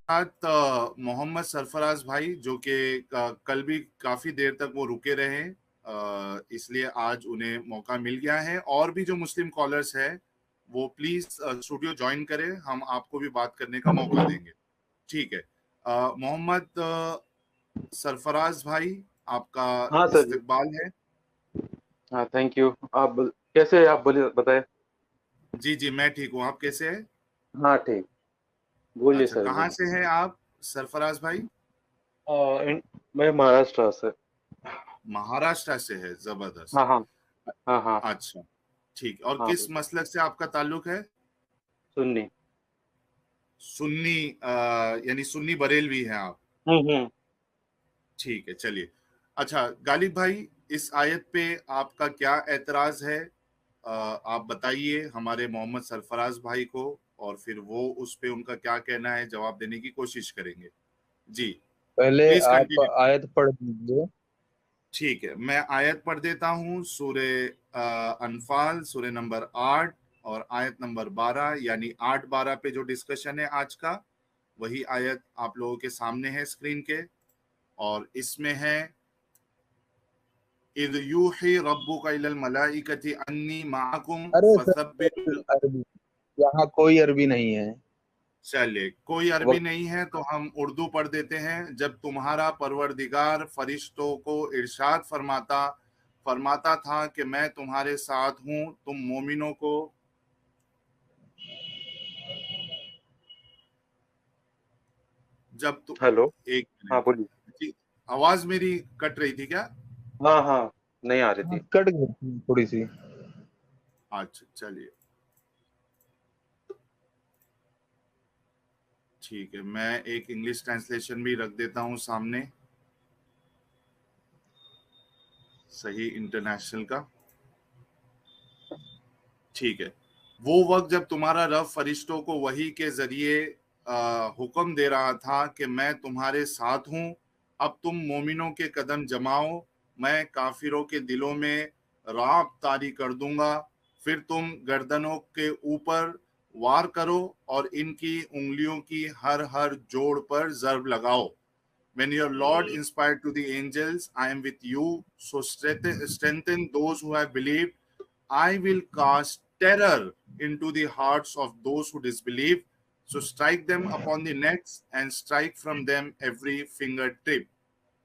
साथ मोहम्मद सरफराज भाई, जो कि कल भी काफी देर तक वो रुके रहे, इसलिए आज उन्हें मौका मिल गया है। और भी जो मुस्लिम कॉलर्स है वो प्लीज स्टूडियो ज्वाइन करें, हम आपको भी बात करने का मौका देंगे। ठीक है। मोहम्मद सरफराज भाई, आपका हाँ सर जी। इस्तकबाल है। हाँ थैंक यू। कैसे हैं आप, बोलिए बताएं। जी जी, मैं ठीक हूँ, आप कैसे हैं? हाँ ठीक। बोलिए अच्छा, सर कहाँ बोलिए। से हैं आप सरफराज भाई? मैं महाराष्ट्र से। महाराष्ट्र से है, जबरदस्त। हाँ हाँ। हाँ हाँ। अच्छा, ठीक। और हाँ किस मसलक से आपका ताल्लुक है? सुन्नी। सुन्नी, यानी सुन्नी बरेलवी हैं आप? हम्म। ठीक है, चलिए। अच्छा गालिब भाई, इस आयत पे आपका क्या एतराज है? आप बताइए हमारे मोहम्मद सरफराज भाई को, और फिर वो उस पे उनका क्या कहना है जवाब देने की कोशिश करेंगे। जी, पहले प्लीज आप कंटिन्यू। आयत पढ़ दीजिए। ठीक है, मैं आयत पढ़ देता हूँ। सूरे अनफाल, सूरे नंबर 8 और आयत नंबर 12, यानी 8-12 पे जो डिस्कशन है आज का, वही आयत आप लोगों के सामने है स्क्रीन के। और इसमें है, इद यूही रब्बुका इलल मलाइकति अन्नी माअकुम अरे सर, फसब्बितु। अरबी, यहाँ कोई अरबी नहीं है। चलिए, कोई अरबी वक्त नहीं है तो हम उर्दू पढ़ देते हैं। जब तुम्हारा परवरदिगार फरिश्तों को इरशाद फरमाता फरमाता था कि मैं तुम्हारे साथ हूं, तुम मोमिनों को। जब तुम, हेलो। एक हाँ मिनट। बोलिए। जी, आवाज मेरी कट रही थी क्या? हाँ हाँ, नहीं आ रही हाँ, थी। कट गई थी थोड़ी सी। अच्छा चलिए, ठीक है। मैं एक इंग्लिश ट्रांसलेशन भी रख देता हूं सामने, सही इंटरनेशनल का। ठीक है। वो वक्त जब तुम्हारा रब फरिश्तों को वही के जरिए हुक्म दे रहा था कि मैं तुम्हारे साथ हूं, अब तुम मोमिनों के कदम जमाओ, मैं काफिरों के दिलों में राब तारी कर दूंगा। फिर तुम गर्दनों के ऊपर वार करो और इनकी उंगलियों की हर हर जोड़ पर जर्ब लगाओ। When your Lord inspired to the angels, I am with you, so strengthen those who have believed. I will cast terror into the hearts of those who disbelieve. So strike them upon the necks and strike from them every fingertip.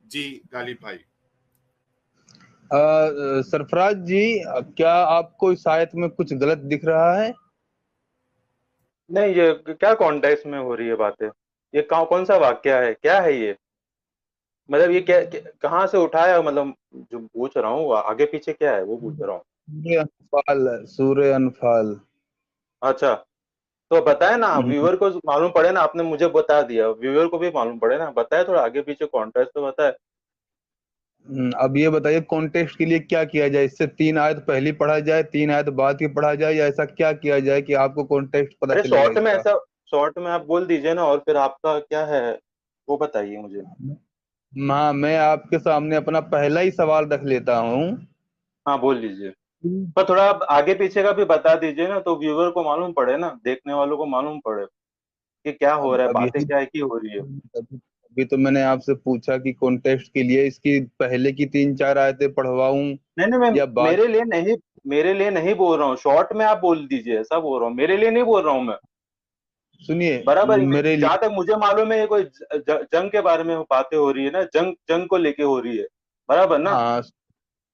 जी गालिब भाई। सरफराज जी, क्या आपको इस आयत में कुछ गलत दिख रहा है? नहीं, ये क्या कॉन्टेक्स्ट में हो रही है बातें? ये कौन सा वाक्य है, क्या है ये? मतलब ये कहाँ से उठाया, मतलब जो पूछ रहा हूँ आगे पीछे क्या है वो पूछ रहा हूँ। सूरह अनफाल, सूरह अनफाल। अच्छा, तो बताए ना, हम्म, व्यूअर को मालूम पड़े ना, आपने मुझे बता दिया, व्यूअर को भी मालूम पड़े ना, बताए थोड़ा आगे पीछे कॉन्टेक्स्ट तो बताए। अब ये बताइए कॉन्टेक्स्ट के लिए क्या किया जाए? इससे 3 आयत पहली पढ़ा जाए, 3 आयत बाद की पढ़ा जाए, या ऐसा क्या किया जाए कि आपको कॉन्टेक्स्ट पता अरे चलेगा शॉर्ट में इसका? ऐसा, शॉर्ट में आप बोल दीजिए ना, और फिर आपका क्या है वो बताइए मुझे। हाँ, मैं आपके सामने अपना पहला ही सवाल रख लेता हूँ। हाँ बोल लीजिए। पर थोड़ा आप आगे पीछे का भी बता दीजिए ना, तो व्यूअर को मालूम पड़े ना, देखने वालों को मालूम पड़े कि क्या हो अब रहा है, अब बातें यही क्या है की हो रही है। अभी अभी तो मैंने आपसे पूछा कि कॉन्टेक्स्ट के लिए इसकी पहले की 3-4 आयतें पढ़वाऊं नहीं नहीं, मैं या बाद। मेरे लिए नहीं बोल रहा हूँ, शॉर्ट में आप बोल दीजिए, ऐसा बोल रहा हूँ, मेरे लिए नहीं बोल रहा हूँ मैं। सुनिए, बराबर, मेरे जहां लिए। तक मुझे मालूम है ये कोई जंग के बारे में बातें हो रही है ना, जंग जंग को लेके हो रही है, बराबर ना। हाँ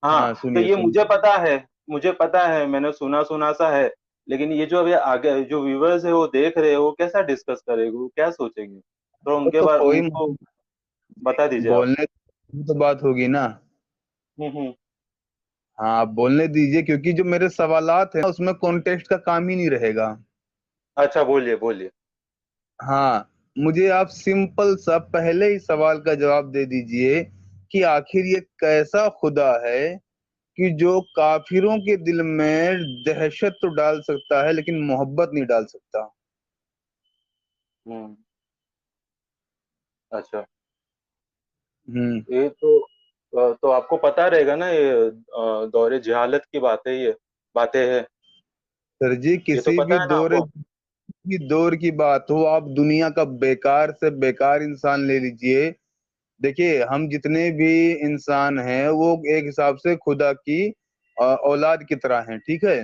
हाँ, हाँ, तो सुनिए ये मुझे सुनिए। पता है, मुझे पता है, मैंने सुना सुना सा है। लेकिन ये जो अभी आगे जो व्यूवर्स है वो देख रहे हैं, वो कैसा डिस्कस करेंगे, वो क्या सोचेंगे, तो उनके तो बारे कोई उनको बता दीजिए आप। बोलने की तो बात होगी ना। हम्म। हाँ, आप बोलने दीजिए, क्योंकि जो मेरे सवालात हैं उसमें कॉन्टेक्स्ट का काम ही नहीं रहेगा। अच्छा बोलिए बोलिए। हाँ, मुझे आप सिंपल सा पहले ही सवाल का जवाब दे दीजिए कि आखिर ये कैसा खुदा है कि जो काफिरों के दिल में दहशत तो डाल सकता है लेकिन मोहब्बत नहीं डाल सकता। हम्म। अच्छा, हम्म। ये तो आपको पता रहेगा ना, ये दौरे जहालत की बातें, ये बातें है, सर जी, ये तो किसी भी पता है ना दौरे आपको। की दौर की बात हो, आप दुनिया का बेकार से बेकार इंसान ले लीजिए। देखिए, हम जितने भी इंसान हैं वो एक हिसाब से खुदा की औलाद की तरह हैं, ठीक है।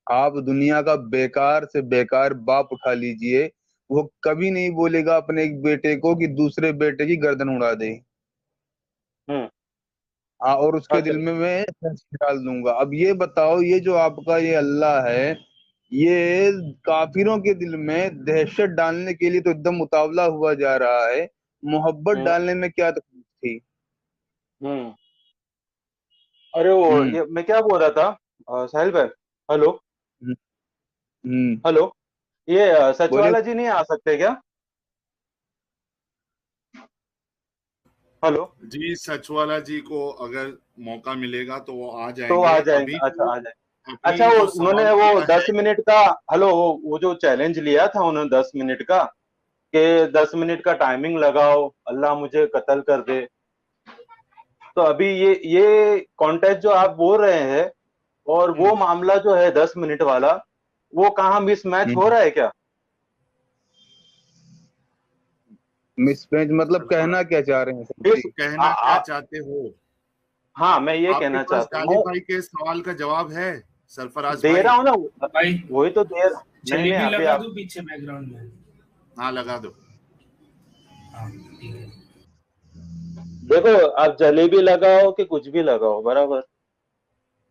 आप दुनिया का बेकार से बेकार बाप उठा लीजिए, वो कभी नहीं बोलेगा अपने एक बेटे को कि दूसरे बेटे की गर्दन उड़ा दे। हम्म। हाँ, और उसके अच्छा। दिल में मैं दहशत डाल दूंगा। अब ये बताओ, ये जो आपका ये अल्लाह है, ये काफिरों के दिल में दहशत डालने के लिए तो एकदम उतावला हुआ जा रहा है, मोहब्बत हम्म। डालने में क्या तकलीफ थी? हम्म। अरे वो हम्म। ये मैं क्या बोल रहा था, साहिल भाई। हेलो। हम्म। हम्म। हेलो। ये सच बोलिए। वाला जी नहीं आ सकते क्या? हेलो। जी सचवाला जी को अगर मौका मिलेगा तो वो आ तो आ जाएंगे। जाएंगे, अच्छा आ जाएंगे। अच्छा, अभी वो जो उन्होंने सवाल वो किया है। 10 मिनट का, हेलो, वो जो चैलेंज लिया था उन्होंने 10 मिनट का, कि 10 मिनट का टाइमिंग लगाओ, अल्लाह मुझे कत्ल कर दे। तो अभी ये कॉन्टेस्ट जो आप बोल रहे हैं, और वो मामला जो है 10 मिनट वाला, वो कहाँ मिसमैच हो रहा है क्या? मिसमैच मतलब सचवाला कहना क्या चाह रहे हैं सर मिस जी? आ, कहना क्या आ, चाहते हो? हाँ, मैं ये आपके कहना पास चाहता डाली हूँ। भाई के सवाल का जवाब है? सरफराज दे भाई। रहा हूँ ना, भाई वही तो दे। नहीं नहीं, जलेबी अभी लगा आप दूं पीछे बैकग्राउंड में? हाँ लगा दो। हाँ ठीक है। देखो, आप जलेबी लगाओ कि कुछ भी लगाओ, बराबर।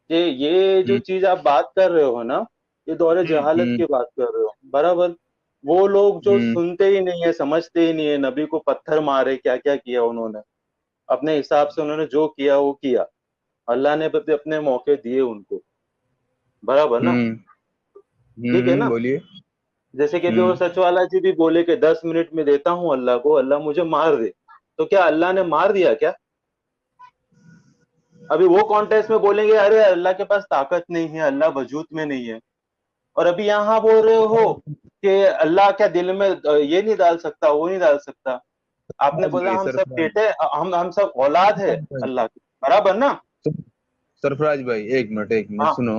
ये जो हम्म। चीज आप बात कर रहे हो ना, ये दौरे हम्म। जहालत हम्म। की बात कर रहे हो, बराबर। वो लोग जो हम्म। सुनते ही नहीं है, समझते ही नहीं है, नबी को पत्थर मारे, क्या क्या किया उन्होंने, अपने हिसाब से उन्होंने जो किया वो किया। अल्लाह ने भी अपने मौके दिए उनको, बराबर ना? हम्म। ठीक है ना? बोलिए। जैसे कि अभी वो हम्म। सचवाला जी भी बोले कि 10 मिनट में देता हूँ अल्लाह को, अल्लाह मुझे मार दे। तो क्या अल्लाह ने मार दिया क्या? अभी वो कॉन्टेक्स्ट में बोलेंगे अरे अल्लाह के पास ताकत नहीं है, अल्लाह वजूद में नहीं है। और अभी यहाँ बोल रहे हो कि अल्लाह क्या दिल में ये नहीं डाल सकता, वो नहीं डाल सकता। आपने सरफराज बोला भाई, हम सब सरफराज बेटे, हम सब औलाद है भाई, अल्लाह की, बराबर ना? सरफराज भाई, एक मिनट हाँ। सुनो।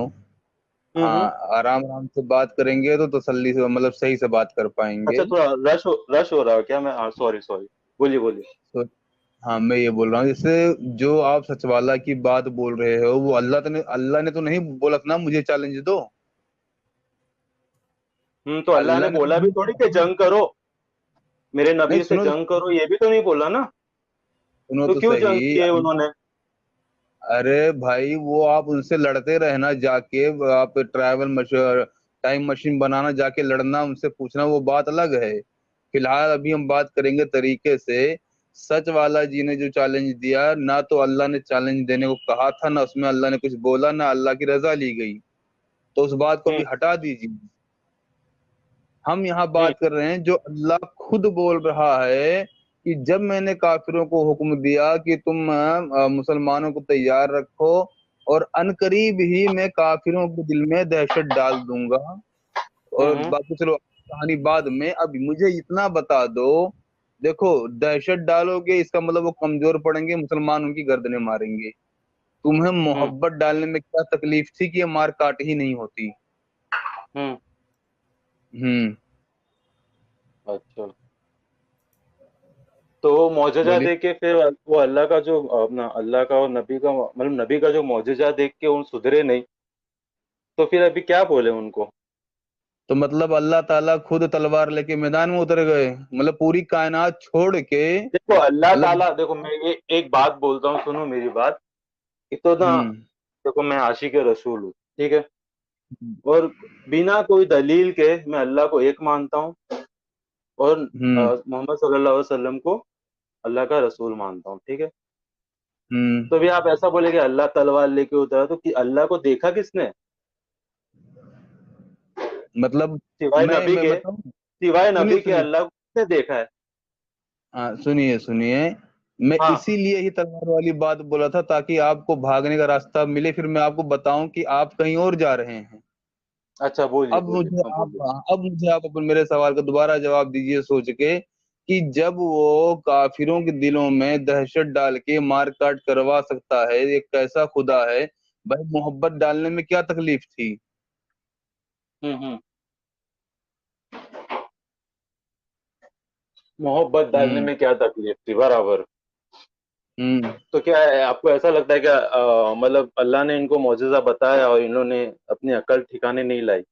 हम्म। आराम आराम से बात करेंगे तो तसल्ली से, मतलब सही से बात कर पाएंगे। अच्छा, थोड़ा रश हो रहा है क्या? मैं सॉरी सॉरी, बोलिए बोलिए। तो हाँ, मैं ये बोल रहा हूँ, जैसे जो आप सचवाला की बात बोल रहे हो, वो अल्लाह ने तो नहीं बोला था ना मुझे चैलेंज दो। तो अल्लाह ने अल्लाह ने तो बोला भी नहीं थोड़ी बोला कि था। जंग करो, मेरे नहीं, नबी से सुनो तो जंग करो, ये भी तो नहीं बोला ना। सुनो तो तो क्यों सही। जंग की है उन्होंने? अरे भाई, वो आप उनसे लड़ते रहना जाके, आप टाइम मशीन बनाना, जाके लड़ना, उनसे पूछना, वो बात अलग है। फिलहाल अभी हम बात करेंगे तरीके से। सच वाला जी ने जो चैलेंज दिया ना, तो अल्लाह ने चैलेंज देने को कहा था ना, उसमें अल्लाह ने कुछ बोला ना, अल्लाह की रजा ली गई। तो उस बात को हम्म। भी हटा दीजिए। हम यहाँ हम्म। बात कर रहे हैं जो अल्लाह खुद बोल रहा है कि जब मैंने काफिरों को हुक्म दिया कि तुम मुसलमानों को तैयार रखो, और अनकरीब ही मैं काफिरों के दिल में दहशत डाल दूंगा। और हम्म। बाकी चलो कहानी बाद में, अब मुझे इतना बता दो। देखो, दहशत डालोगे इसका मतलब वो कमजोर पड़ेंगे, मुसलमान उनकी गर्दनें मारेंगे। तुम्हें हम्म। मोहब्बत डालने में क्या तकलीफ थी कि ये मार काट ही नहीं होती? हम्म। हम्म। अच्छा, तो वो मौजजा बोलिए। देख के फिर वो अल्लाह का जो अपना अल्लाह का और नबी का, मतलब नबी का जो मौजजा देख के उन सुधरे नहीं, तो फिर अभी क्या बोले उनको? तो मतलब अल्लाह ताला खुद तलवार लेके मैदान में उतर गए, मतलब पूरी कायनात छोड़ के, देखो अल्लाह मतलब। ताला, देखो मैं ये एक बात बोलता हूँ, सुनो मेरी बात। ये तो ना, हम्म। देखो मैं आशिक रसूल हूँ, ठीक है। और बिना कोई दलील के मैं अल्लाह को एक मानता हूँ, और हम्म। मोहम्मद सल्लल्लाहु अलैहि वसल्लम को अल्लाह का रसूल मानता हूँ, ठीक है। हम्म। तो भी आप ऐसा बोले कि अल्लाह तलवार लेके उतरा, तो कि अल्लाह को देखा किसने? मतलब सिवाय नबी मैं के, बताऊं? सिवाय सुनिए नबी के सुनिए। अल्लाह को किसने देखा है? हाँ, सुनिए सुनिए। मैं हाँ। इसीलिए ही तलवार वाली बात बोला था, ताकि आपको भागने का रास्ता मिले, फिर मैं आपको बताऊं कि आप कहीं और जा रहे हैं। अच्छा, बोलिए अब बोलिए, मुझे हाँ आप बोलिए। अब मुझे आप अपन मेरे सवाल का दोबारा जवाब दीजिए सोच के, कि जब वो काफिरों के दिलों में दहशत डाल के मार काट करवा सकता है, एक कैसा खुदा है, भाई मोहब्बत डालने में क्या तकलीफ थी? हम्म। हम्म। मोहब्बत डालने हम्म में क्या तकलीफ थी, बराबर। हम्म तो क्या है, आपको ऐसा लगता है क्या मतलब अल्लाह ने इनको मौजूजा बताया और इन्होंने अपनी अकल ठिकाने नहीं लाई?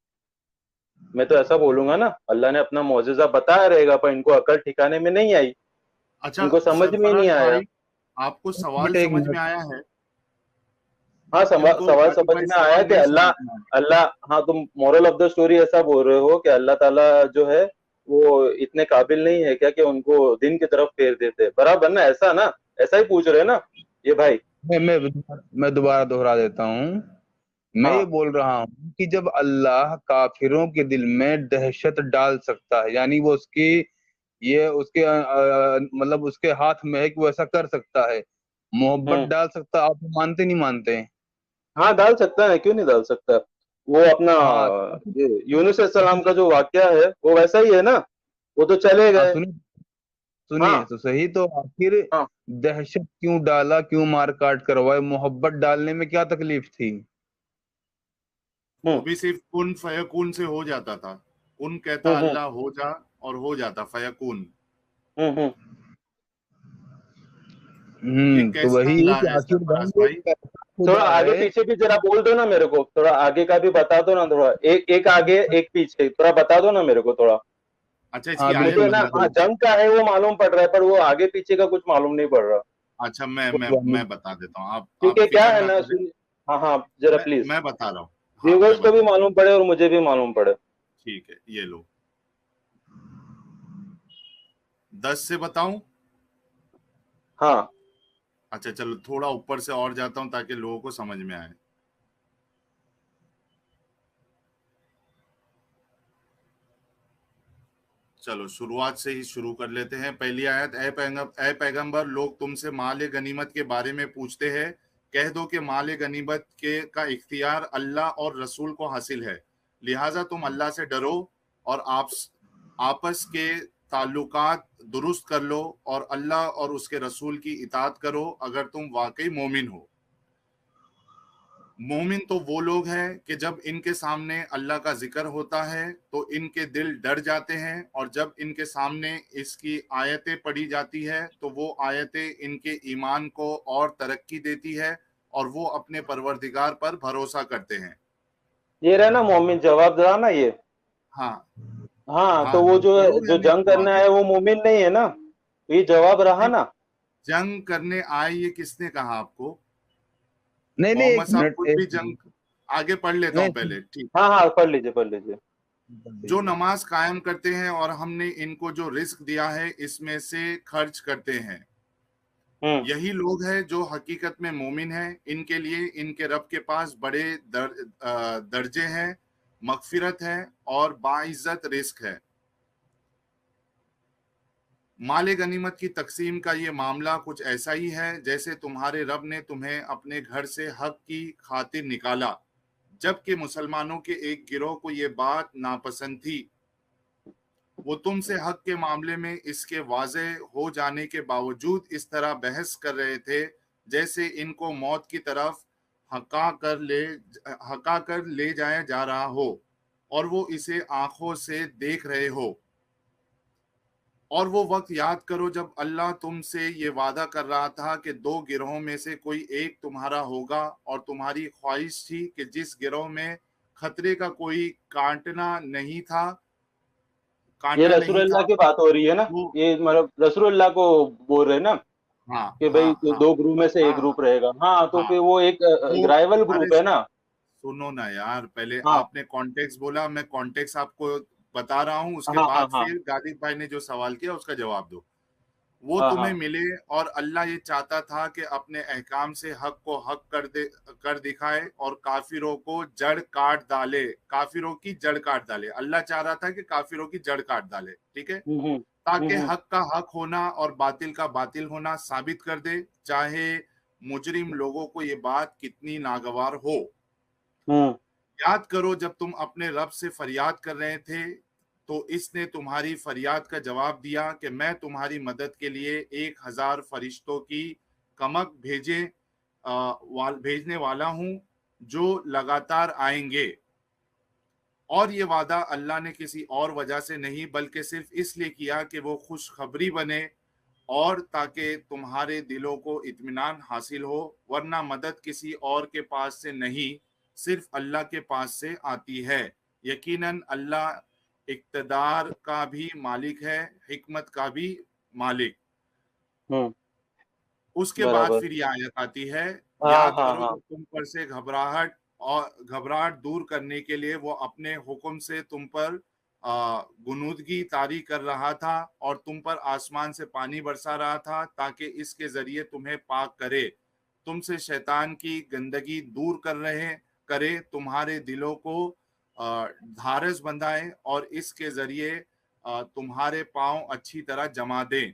मैं तो ऐसा बोलूंगा ना, अल्लाह ने अपना मौजूजा बताया रहेगा पर इनको अकल ठिकाने में नहीं आई, अच्छा इनको समझ में ही नहीं सरफराज आया। भाई, आपको सवाल बट एक समझ में मिनट। आया है? हाँ, इनको सवाल गालिब समझ भाई में आया सवाल कि नहीं अल्लाह, समझ में आया। अल्लाह, हाँ, तुम मोरल ऑफ द स्टोरी ऐसा बोल रहे हो कि अल्लाह ताला जो है वो इतने काबिल नहीं है क्या कि उनको दिन की तरफ फेर देते, बराबर ना, ऐसा ना, ऐसा ही पूछ रहे हैं ना ये भाई? मैं दोबारा दोहरा देता हूँ। मैं ये हाँ। बोल रहा हूँ कि जब अल्लाह काफिरों के दिल में दहशत डाल सकता है, यानी वो उसकी ये उसके मतलब उसके हाथ में है कि वो ऐसा कर सकता है, मोहब्बत हम्म। डाल सकता है। आप मानते नहीं मानते? हाँ, डाल सकता है, क्यों नहीं डाल सकता। वो अपना हाँ ये यूनुस सलाम का जो वाकया है वो वैसा ही है ना, वो तो चले हाँ, गए। सुनिए सुनिए हाँ। तो सही। तो आखिर हाँ। दहशत क्यों डाला, क्यों मार काट करवाए? मोहब्बत डालने में क्या तकलीफ थी? वो हम्म। भी सिर्फ कुन फयकून से हो जाता था। कुन कहता हम्म। अल्लाह हो जा, और हो जाता फयकून। हम्म। ये तो कैसा वही है अल्लाह कि है आखिर सरफराज भाई ये भाई? कैसा थोड़ा खुदा आगे है। पीछे भी जरा बोल दो ना मेरे को, थोड़ा आगे का भी बता दो ना, थोड़ा एक एक आगे एक पीछे थोड़ा बता दो ना मेरे को थोड़ा। अच्छा, इसकी हाँ आयत मुझे बिल्कुल ना, बता हाँ, बिल्कुल। दूं? जंग का है वो मालूम पड़ रहा है पर वो आगे पीछे का कुछ मालूम नहीं पड़ रहा। अच्छा, कोई बात नहीं। मैं बता देता हूँ, ठीक आप है, क्या फिक्र है ना ना, करें। सुन। हाँ हाँ, जरा प्लीज। मैं बता रहा हूँ। हाँ, मैं व्यूवर्स को भी बता रहा हूँ। मालूम पड़े और मुझे भी मालूम पड़े। ठीक है, ये लो। 10 से बताऊं? हाँ। अच्छा चलो, थोड़ा ऊपर से और जाता हूं ताकि लोगों को समझ में आए। चलो शुरुआत से ही शुरू कर लेते हैं। पहली आयत, ए पैगंबर, लोग तुमसे माल गनीमत के बारे में पूछते हैं। कह दो कि माल गनीमत के का इख्तियार अल्लाह और रसूल को हासिल है, लिहाजा तुम अल्लाह से डरो और आपस के ताल्लुकात दुरुस्त कर लो और अल्लाह और उसके रसूल की इताअत करो अगर तुम वाकई मोमिन हो। मोमिन तो वो लोग हैं कि जब इनके सामने अल्लाह का जिक्र होता है तो इनके दिल डर जाते हैं, और जब इनके सामने इसकी आयतें पढ़ी जाती है तो वो आयतें इनके ईमान को और तरक्की देती है और वो अपने परवरदिगार पर भरोसा करते हैं। ये रहा ना मोमिन, जवाब रहा ना ये। हाँ हाँ, हाँ, तो वो जो पढ़ो या जो नहीं जंग पढ़ो करने आगे? आए वो मोमिन नहीं है ना, तो ये जवाब रहा नहीं, ना। जंग करने आए ये किसने कहा आपको? नहीं नहीं, मोहम्मद एक साहब मिनट खुद भी एक जंग। मिनट। आगे पढ़ लेता हूँ नहीं पहले, ठीक। हाँ हाँ, पढ़ लीजिए, पढ़ लीजिए। जो नमाज कायम करते हैं और हमने इनको जो रिस्क दिया है इसमें से खर्च करते हैं, हम्म। यही लोग हैं जो हकीकत में मोमिन हैं। इनके लिए इनके रब के पास बड़े दर्जे हैं, मगफिरत है और बाइज्जत रिस्क है। माले गनीमत की तकसीम का ये मामला कुछ ऐसा ही है जैसे तुम्हारे रब ने तुम्हें अपने घर से हक की खातिर निकाला, जबकि मुसलमानों के एक गिरोह को ये बात नापसंद थी। वो तुमसे हक के मामले में इसके वाज़े हो जाने के बावजूद इस तरह बहस कर रहे थे जैसे इनको मौत की तरफ हका कर ले जाया जा रहा हो और वो इसे आंखों से देख रहे हो। और वो वक्त याद करो जब अल्लाह तुमसे ये वादा कर रहा था कि दो गिरोहों में से कोई एक तुम्हारा होगा, और तुम्हारी ख्वाहिश थी कि जिस गिरोह में खतरे का कोई ये कांटा नहीं रसूलुल्लाह था की बात हो रही है ना, वो। ये मतलब रसूलुल्लाह को बोल रहे हैं ना हाँ कि भाई हाँ तो हाँ दो ग्रुप में से एक हाँ हाँ ग्रुप रहेगा, हाँ, तो हाँ। फिर वो एक वो राइवल अरे ग्रुप है ना। सुनो ना यार, पहले हाँ आपने कॉन्टेक्स्ट बोला, मैं कॉन्टेक्स्ट आपको बता रहा हूँ, उसके हाँ हाँ बाद हाँ फिर गालिब भाई ने जो सवाल किया उसका जवाब दो। वो हाँ तुम्हें हाँ। मिले, और अल्लाह ये चाहता था कि अपने अहकाम से हक को हक कर दिखाए और काफिरों को जड़ काट डाले, काफिरों की जड़ काट डाले। अल्लाह चाह रहा था कि काफिरों की जड़ काट डाले, ठीक है, हम्म। ताकि हम्म। हक का हक होना और बातिल का बातिल होना साबित कर दे, चाहे मुजरिम लोगों को ये बात कितनी नागवार हो। हम्म। याद करो जब तुम अपने रब से फरियाद कर रहे थे तो इसने तुम्हारी फरियाद का जवाब दिया कि मैं तुम्हारी मदद के लिए 1000 फरिश्तों की कमक भेजने वाला हूं जो लगातार आएंगे। और ये वादा अल्लाह ने किसी और वजह से नहीं बल्कि सिर्फ इसलिए किया कि वो खुशखबरी बने और ताकि तुम्हारे दिलों को इत्मीनान हासिल हो, वरना मदद किसी और के पास से नहीं, सिर्फ अल्लाह के पास से आती है। यकीनन अल्लाह इक़्तिदार का भी मालिक है, हिकमत का भी मालिक। उसके बाद बराबर। फिर ये आयत आती है, हाँ याद हाँ करो हाँ। जब तुम पर से घबराहट दूर करने के लिए वो अपने हुक्म से तुम पर गुनूदगी तारी कर रहा था और तुम पर आसमान से पानी बरसा रहा था ताकि इसके जरिए तुम्हें पाक करे, तुमसे शैतान की गंदगी दूर करे, तुम्हारे दिलों को धारस बंधाए और इसके जरिए तुम्हारे पांव अच्छी तरह जमा दे।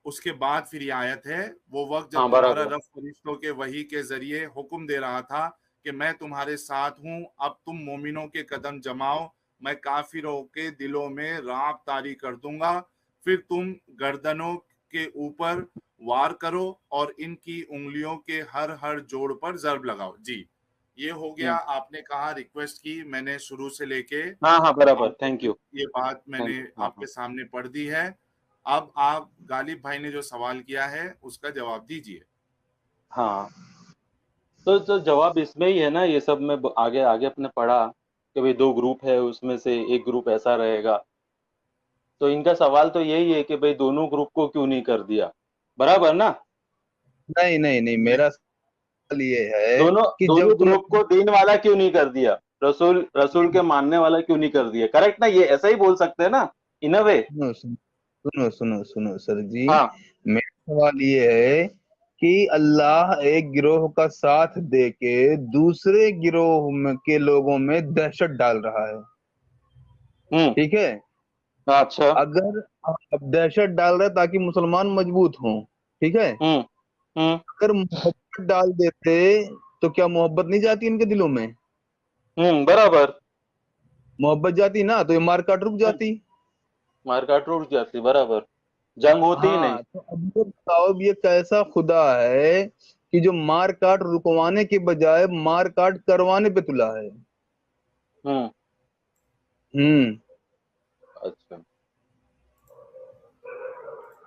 उसके बाद फिर ये आयत है, वो वक्त जब हाँ तुम्हारा बराबर। रब फरिश्तों के वही के जरिए हुक्म दे रहा था कि मैं तुम्हारे साथ हूं, अब तुम मोमिनों के कदम जमाओ, मैं काफिरों के दिलों में राब तारी कर दूंगा, फिर तुम गर्दनों के ऊपर वार करो और इनकी उंगलियों के हर जोड़ पर जर्ब लगाओ। जी, ये हो गया। आपने कहा, रिक्वेस्ट की, मैंने शुरू से लेके हाँ हाँ बराबर। आखिर थैंक यू। तक ये बात मैंने हाँ आपके हाँ सामने पढ़ दी है। अब आप गालिब भाई ने जो सवाल किया है उसका जवाब दीजिए। हाँ। तो जवाब इसमें ही है ना, ये सब में आगे आगे अपने पढ़ा कि भाई दो ग्रुप है, उसमें से एक ग्रुप ऐसा रहेगा। तो इनका सवाल तो यही है कि भाई दोनों ग्रुप को क्यों नहीं कर दिया, बराबर ना? नहीं नहीं नहीं, नहीं, मेरा सवाल ये है दोनों कि दोनों जब तुम ग्रुप को दीन वाला क्यों नहीं कर दिया, रसूल रसूल के मानने वाला क्यों नहीं कर दिया? करेक्ट ना, ये ऐसा ही बोल सकते हैं ना, इन अ वे। सुनो सुनो सुनो सुनो सर जी, हाँ मेरा सवाल ये है कि अल्लाह एक गिरोह का साथ दे के दूसरे के लोगों में दहशत डाल रहा है, हम्म। ठीक है? अच्छा। अगर अब दहशत डाल रहा है ताकि मुसलमान मजबूत हों, ठीक है? हम्म हम्म अगर मोहब्बत डाल देते तो क्या मोहब्बत नहीं जाती इनके दिलों में? बराबर। मोहब्बत जाती ना तो ये मारकाट रुक जाती। मारकाट रुक जाती, बराबर, जंग होती ही नहीं। हाँ, तो अब ये बताओ, अब ये कैसा खुदा है कि जो मार काट रुकवाने के बजाय मार काट करवाने पे तुला है? हम्म। हम्म। अच्छा।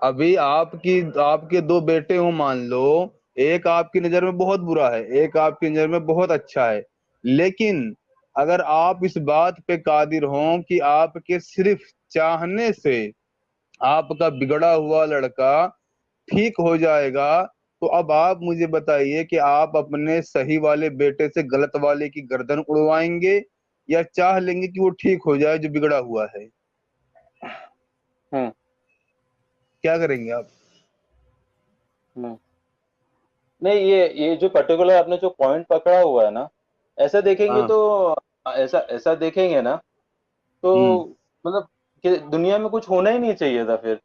अभी आपके दो बेटे हो मान लो, एक आपकी नजर में बहुत बुरा है, एक आपकी नजर में बहुत अच्छा है, लेकिन अगर आप इस बात पे कादिर हो कि आपके सिर्फ चाहने से आपका बिगड़ा हुआ लड़का ठीक हो जाएगा, तो अब आप मुझे बताइए कि आप अपने सही वाले बेटे से गलत वाले की गर्दन उड़वाएंगे या चाह लेंगे कि वो ठीक हो जाए जो बिगड़ा हुआ है? हम्म क्या करेंगे आप? हम्म। नहीं, ये जो पर्टिकुलर आपने जो पॉइंट पकड़ा हुआ है ना, ऐसा देखेंगे हाँ। तो ऐसा ऐसा देखेंगे ना, तो हम्म। मतलब कि दुनिया में कुछ होना ही नहीं चाहिए था फिर।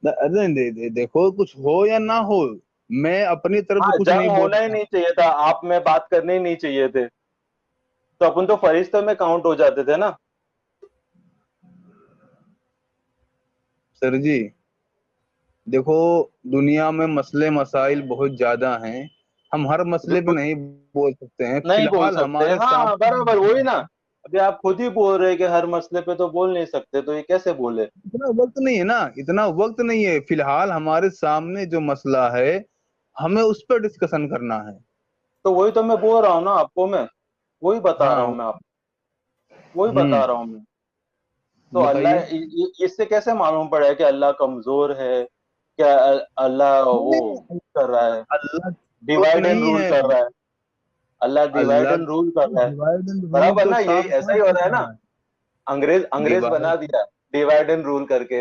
अरे देखो, कुछ हो या ना हो, मैं अपनी तरफ से हाँ, कुछ जंग नहीं बोल होना ही रहा। नहीं चाहिए था, आप में बात करने ही नहीं चाहिए थे, तो अपन तो फरिश्तों में काउंट हो जाते थे ना। सर जी, देखो, दुनिया में मसले मसाइल बहुत ज्यादा हैं, हम हर मसले पे बिल्कुल नहीं बोल सकते हैं। नहीं बोल फिलहाल सकते, हमारे हाँ बराबर, वही ना। सामने अभी आप खुद ही बोल रहे हैं कि हर मसले पे तो बोल नहीं सकते, तो ये कैसे बोले? इतना वक्त नहीं है ना, इतना वक्त नहीं है। फिलहाल हमारे सामने जो मसला है, हमें उस पर डिस्कशन करना है। तो वही तो मैं बोल रहा हूँ ना आपको, मैं वही बता रहा हाँ। हूँ, मैं आप वही बता हम्म। रहा हूँ मैं। तो अल्लाह बताइए। इससे कैसे मालूम पड़ा कि अल्लाह कमजोर है? क्या अल्लाह वो नहीं, कर रहा है, अल्लाह तो डिवाइड एंड नहीं रूल है। कर रहा है? अल्लाह डिवाइड अल्लाह एंड रूल कर रहा है, डिवाइड एंड रूल बराबर तो ना? यही साफ ऐसा साफ ही हो दिख रहा है ना, रहा है। अंग्रेज अंग्रेज बना डिवाइड, दिया डिवाइड एंड रूल करके।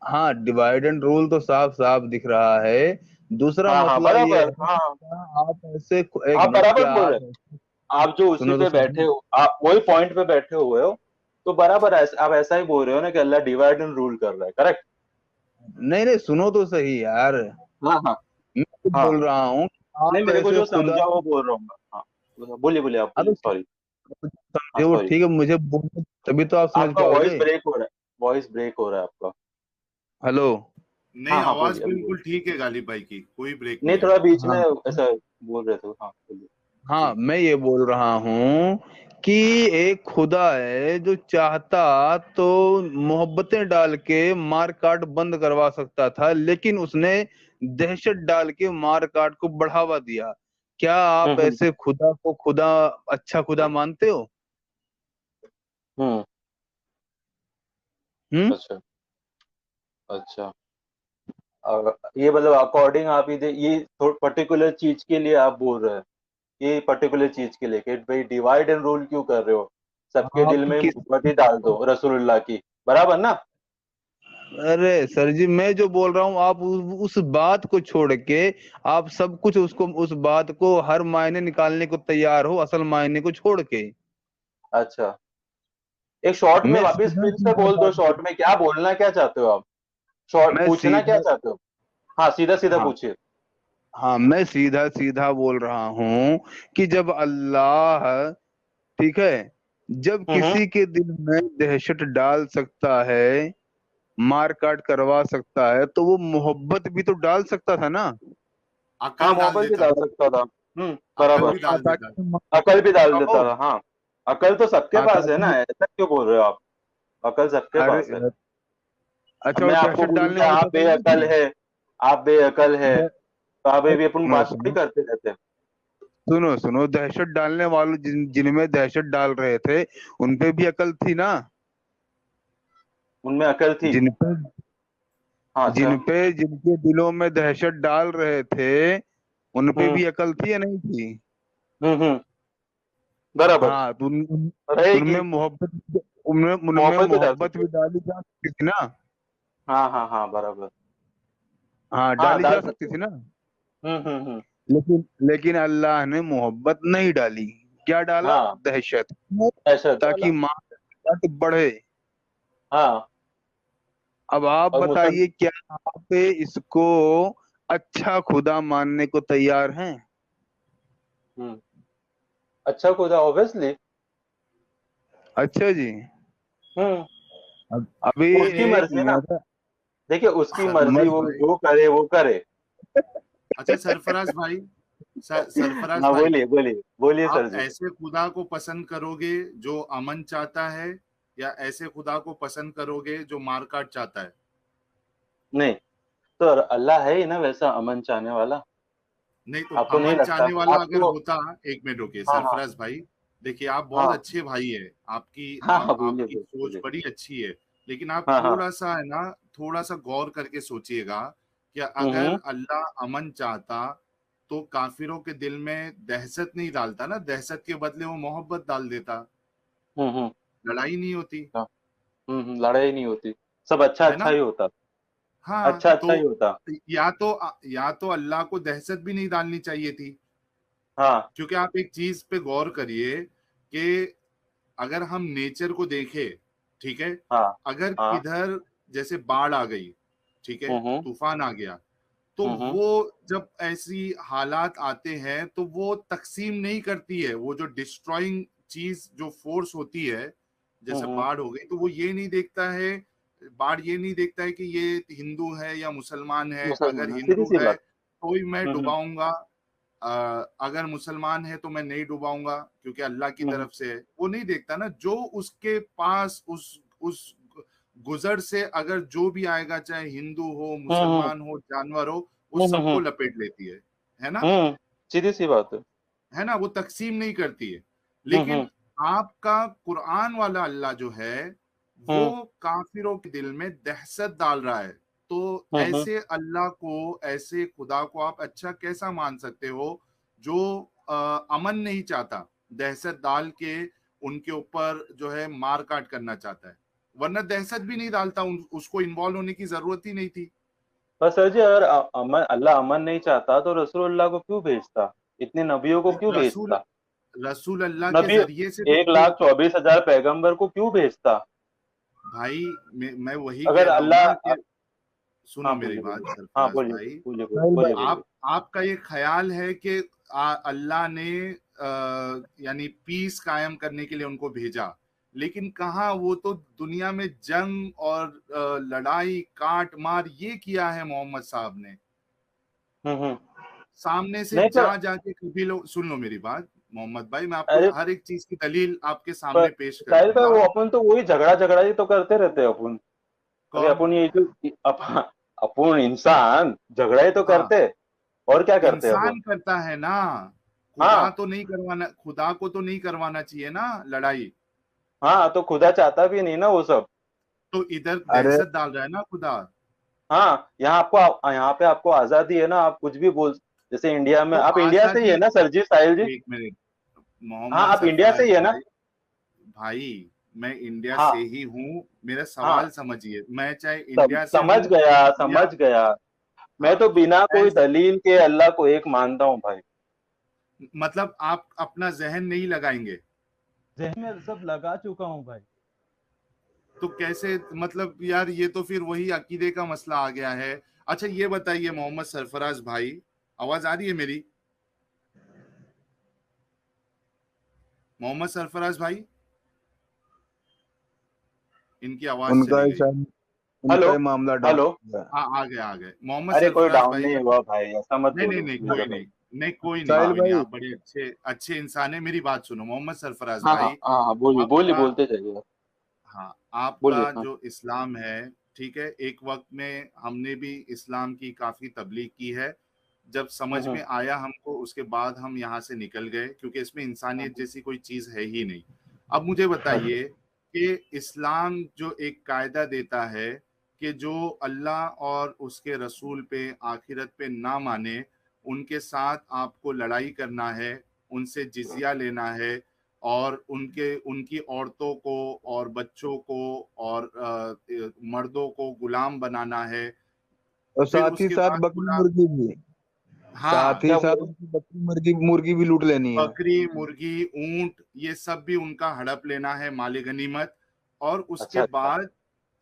हाँ, डिवाइड एंड रूल तो साफ साफ दिख रहा है। दूसरा हाँ हाँ मसला ये बराबर। है कि हाँ, क्या आप ऐसे, एक आप मिनट, बराबर क्या बोल रहे आप हैं। आप जो उसी सुनो तो पे बैठे सही। हो, आप वही पॉइंट पे बैठे हुए हो, तो बराबर आप ऐसा ही बोल रहे हो ना कि अल्लाह डिवाइड एंड रूल कर रहा है, करेक्ट? नहीं नहीं, सुनो तो सही यार, हाँ हाँ मैं तो हाँ। बोल रहा हूँ कि नहीं, आप मेरे को ऐसे जो खुदा, समझा वो बोल रहा हूँ मैं। हाँ, बोलिए बोलिए, आप अब बोलिए, सॉरी। हाँ समझे वो सॉरी। ठीक है, मुझे बोलने तभी तो आप समझ आपका वॉइस पाओगे। ब्रेक हो रहा है, वॉइस ब्रेक हो रहा है आपका। हेलो। नहीं, हाँ हाँ, आवाज बोलिए, अभी बोलिए। बिल्कुल ठीक है गालिब भाई की, कोई ब्रेक नहीं, नहीं है। थोड़ा बीच में हाँ ऐसा बोल रहे थे, हाँ बोलिए। हाँ, जी। मैं ये बोल रहा हूँ कि एक खुदा है जो चाहता तो मोहब्बतें डाल के मार काट बंद करवा सकता था, लेकिन उसने दहशत डाल के मार काट को बढ़ावा दिया। क्या आप हम्म ऐसे खुदा को खुदा, अच्छा खुदा मानते हो? हम्म हम्म। अच्छा अच्छा। ये मतलब अकॉर्डिंग आप ये पर्टिकुलर चीज के लिए आप बोल रहे हैं, ये पर्टिकुलर चीज के लिए कि भाई डिवाइड एंड रूल क्यों कर रहे हो, सबके आप दिल में किस मोहब्बत ही डाल दो रसूलुल्लाह की, बराबर ना? अरे सर जी, मैं जो बोल रहा हूँ आप उस बात को छोड़ के आप सब कुछ उसको, उस बात को हर मायने निकालने को तैयार हो, असल मायने को छोड़ के। अच्छा, एक शॉर्ट में मैं वापस सीधा फिर से सीधा बोल दो, बात शॉर्ट में क्या बोलना क्या चाहते हो आप, शॉर्ट मैं पूछना क्या सीधा चाहते हो? हाँ, सीधा सीधा हाँ पूछिए। हाँ, मैं सीधा सीधा बोल रहा हूँ कि जब अल्लाह, ठीक है, जब हम्म किसी के दिल में दहशत डाल सकता है, मार काट करवा सकता है, तो वो मोहब्बत भी तो डाल सकता था ना। हाँ, अकल डाल मोहब्बत भी देता, डाल सकता था। अकल बराबर। भी डाल देता। ताकि अकल भी डाल कहो। देता था, हाँ। अकल तो सबके हाँ, पास है ना, ताकि ऐसा क्यों बोल रहे हो आप? अकल सबके अरे पास है। अब अच्छा, वो मैं आपको दहशत बोलूं कि डालने वाली आप शक्ल नहीं बेअकल थी? है, आप बेअकल है, द- तो आप भी अपन सुनो बात थोड़ी सुनो करते रहते हैं। सुनो सुनो, दहशत डालने वालों जिनमें दहशत डाल रहे थे, उनपे भी अकल थी ना। उनमें अकल थी। जिनपे हाँ, अच्छा। जिनपे जिनके दिलों में दहशत डाल रहे थे, उनपे हम्म भी अकल थी या नहीं थी? हम्म। बराबर। हाँ, तो उनमें रहेगी। मोहब्बत, उनमें उनमें मोहब्बत भी डाल मोहब्बत सकते भी हो। डाली जा सकती थी ना। हाँ हाँ हाँ, बराबर। हाँ, हाँ, डाली डाल जा सकती सकते थी हो। ना। हम्म। लेकिन लेकिन अल्लाह ने मोहब्बत नहीं डाली। क्या डाला? हाँ, दहशत। क्यों? ऐसा ताकि डाला। मार बढ़े। हाँ। अब आप और बताइए, क्या आप इसको अच्छा खुदा मानने को तैयार हैं? हम्म अच्छा खुदा, ऑब्वियसली। अच्छा जी। हम्म अभी उसकी एक मर्जी ना, मजा देखिए उसकी मर्जी, सरफराज वो भाई, जो करे वो करे। अच्छा सरफराज भाई, सरफराज हाँ, भाई, बोलिए बोलिए बोलिए आप सर जी। ऐसे खुदा को पसंद करोगे जो अमन चाहता है, या ऐसे खुदा को पसंद करोगे जो मारकाट चाहता है? नहीं, तो अल्लाह है ही ना वैसा अमन चाहने वाला। नहीं तो आपको नहीं अमन लगता? चाहने वाला अगर आपको। होता, एक मिनट रुकिए हाँ हाँ सरफराज भाई, देखिए आप बहुत हाँ अच्छे भाई है, हाँ हाँ, बोलिए आपकी बोलिए सोच बोलिए। बड़ी अच्छी है, लेकिन आप हाँ हाँ। थोड़ा सा है ना, थोड़ा सा गौर करके सोचिएगा कि अगर हम्म अल्लाह अमन चाहता तो काफिरों के दिल में दहशत नहीं डालता ना, दहशत के बदले वो मोहब्बत डाल देता, हम्म। लड़ाई नहीं होती, हाँ, लड़ाई नहीं होती, सब अच्छा है अच्छा ना? ही होता। हाँ अच्छा अच्छा ही तो होता। या तो अल्लाह को दहशत भी नहीं डालनी चाहिए थी, हाँ क्योंकि आप एक चीज पे गौर करिए कि अगर हम नेचर को देखें, ठीक है, हाँ अगर हाँ। किधर जैसे बाढ़ आ गई, ठीक है, हम्म तूफान आ गया, तो हम्म वो जब ऐसी हालात आते हैं तो वो तकसीम नहीं करती है, वो जो डिस्ट्रॉइंग चीज जो फोर्स होती है, जैसे हम्म बाढ़ हो गई, तो वो ये नहीं देखता है, बाढ़ ये नहीं देखता है कि ये हिंदू है या मुसलमान है, अगर मुसलमान है, सीधी हिंदू सी है बात। तो ही मैं हम्म डुबाऊंगा, अगर मुसलमान है तो मैं नहीं डुबाऊंगा क्योंकि अल्लाह की हम्म तरफ से है, वो नहीं देखता ना, जो उसके पास उस गुजर से अगर जो भी आएगा, चाहे हिंदू हो, हम्म मुसलमान हो, जानवर हो, वो हम्म सबको लपेट लेती है ना? सीधी सी बात है। है ना, वो तकसीम नहीं करती है। हम्म लेकिन आपका कुरान वाला अल्लाह जो है, वो हम्म काफिरों के दिल में दहशत डाल रहा है, तो हम्म ऐसे अल्लाह को, ऐसे खुदा को आप अच्छा कैसा मान सकते हो जो अमन नहीं चाहता, दहशत डाल के उनके ऊपर जो है मार काट करना चाहता है, वरना दहशत भी नहीं डालता, उसको इन्वॉल्व होने की जरूरत ही नहीं थी। पर सर जी, अगर अमन, अल्लाह अमन नहीं चाहता तो रसूलुल्लाह को क्यों भेजता, इतने नबियों को क्यों रसूल भेजता? रसूल अल्लाह के नबी, जरिए से तो 1,24,000 पैगंबर को क्यों भेजता? भाई मैं वही कह अगर रहा हूं अल्लाह ना कि सुनो हाँ, मेरी बोलिए बात बोलिए। हाँ, सरफराज बोलिए भाई, बोलिए साहिल बोलिए भाई, बोलिए। आपका ये ख्याल है कि अल्लाह ने यानी पीस कायम करने के लिए उनको भेजा, लेकिन कहाँ, वो तो दुनिया में जंग और लड़ाई काट मार ये किया है मोहम्मद साहब ने, हम्म। सामने से नहीं, पर जा जाके कभी लोग, सुन लो मेरी बात, मोहम्मद भाई, मैं आपको अरे हर एक चीज की दलील आपके पर सामने पेश कर साहिल भाई, दूंगा। वो अपन तो वही झगड़ा झगड़ा ही तो करते रहते हैं अपन। अरे कौन? अपन ये जो अपन इंसान झगड़ा ही तो हाँ, करते, और क्या करते हैं अपन। इंसान करता है ना, खुदा हाँ तो नहीं करवाना, खुदा को तो नहीं करवाना चाहिए ना लड़ाई। हाँ, तो खुदा चाहता भी नहीं ना वो सब। तो इधर अरे दहशत डाल रहा है ना खुदा। हाँ, यहाँ पे आपको आजादी है ना, आप कुछ भी बोल। जैसे इंडिया में, तो आप इंडिया से ही आजादी, है ना सर जी, साहिल जी। एक मिनट, हाँ, मोहम्मद आप इंडिया से सरफराज ही है ना। भाई, भाई मैं इंडिया से हाँ ही हूँ, मेरा हाँ, सवाल समझिए, मैं चाहे इंडिया से समझ हूँ गया या, समझ गया। मैं हाँ, तो बिना कोई ऐस, दलील के अल्लाह को एक मानता हूँ भाई। मतलब आप अपना जहन नहीं लगाएंगे? जहन में सब लगा चुका हूँ भाई। तो कैसे, मतलब यार ये तो फिर वही अकीदे का मसला आ गया है। अच्छा ये बताइए मोहम्मद सरफराज भाई, आवाज आ रही है मेरी? मोहम्मद सरफराज भाई, इनकी आवाज उनका चली ही गई। शायद, हेलो उनका ही मामला डाउन हेलो। हो गया। हाँ, आ गए मोहम्मद अरे कोई सरफराज डाउन भाई। नहीं हुआ भाई, ऐसा मत नहीं नहीं बोलो नहीं, मेरा कोई भाई। नहीं, नहीं कोई नहीं, साहिल हाँ कोई नहीं, भाई, आप बड़े अच्छे अच्छे इंसान है, मेरी बात सुनो मोहम्मद सरफराज हाँ हाँ भाई। हाँ हाँ, बोलिए बोलिए, आपका, बोलते जाइए। हाँ, बोलिए आपका हाँ। जो इस्लाम है, ठीक है, एक वक्त में हमने भी इस्लाम की काफी तबलीग की है। जब समझ हम्म में आया हमको, उसके बाद हम यहाँ से निकल गए, क्योंकि इसमें इंसानियत हम्म, जैसी कोई चीज है ही नहीं। अब मुझे अच्छा। बताइए कि इस्लाम जो एक कायदा देता है कि जो अल्लाह और उसके रसूल पे, आखिरत पे ना माने, उनके साथ आपको लड़ाई करना है, उनसे जिजिया लेना है, और उनके उनकी औरतों को और बच्चों को और मर्दों को गुलाम बनाना है। और फिर साथ ही उसके साथ बाद बकरी गुलाम, मुर्गी भी, साथ हाँ, ही क्या साथ बोल रहे उनकी बकरी मुर्गी मुर्गी भी लूट लेनी है। बकरी मुर्गी ऊंट ये सब भी उनका हड़प लेना है, माले गनीमत। और उसके अच्छा अच्छा। बाद,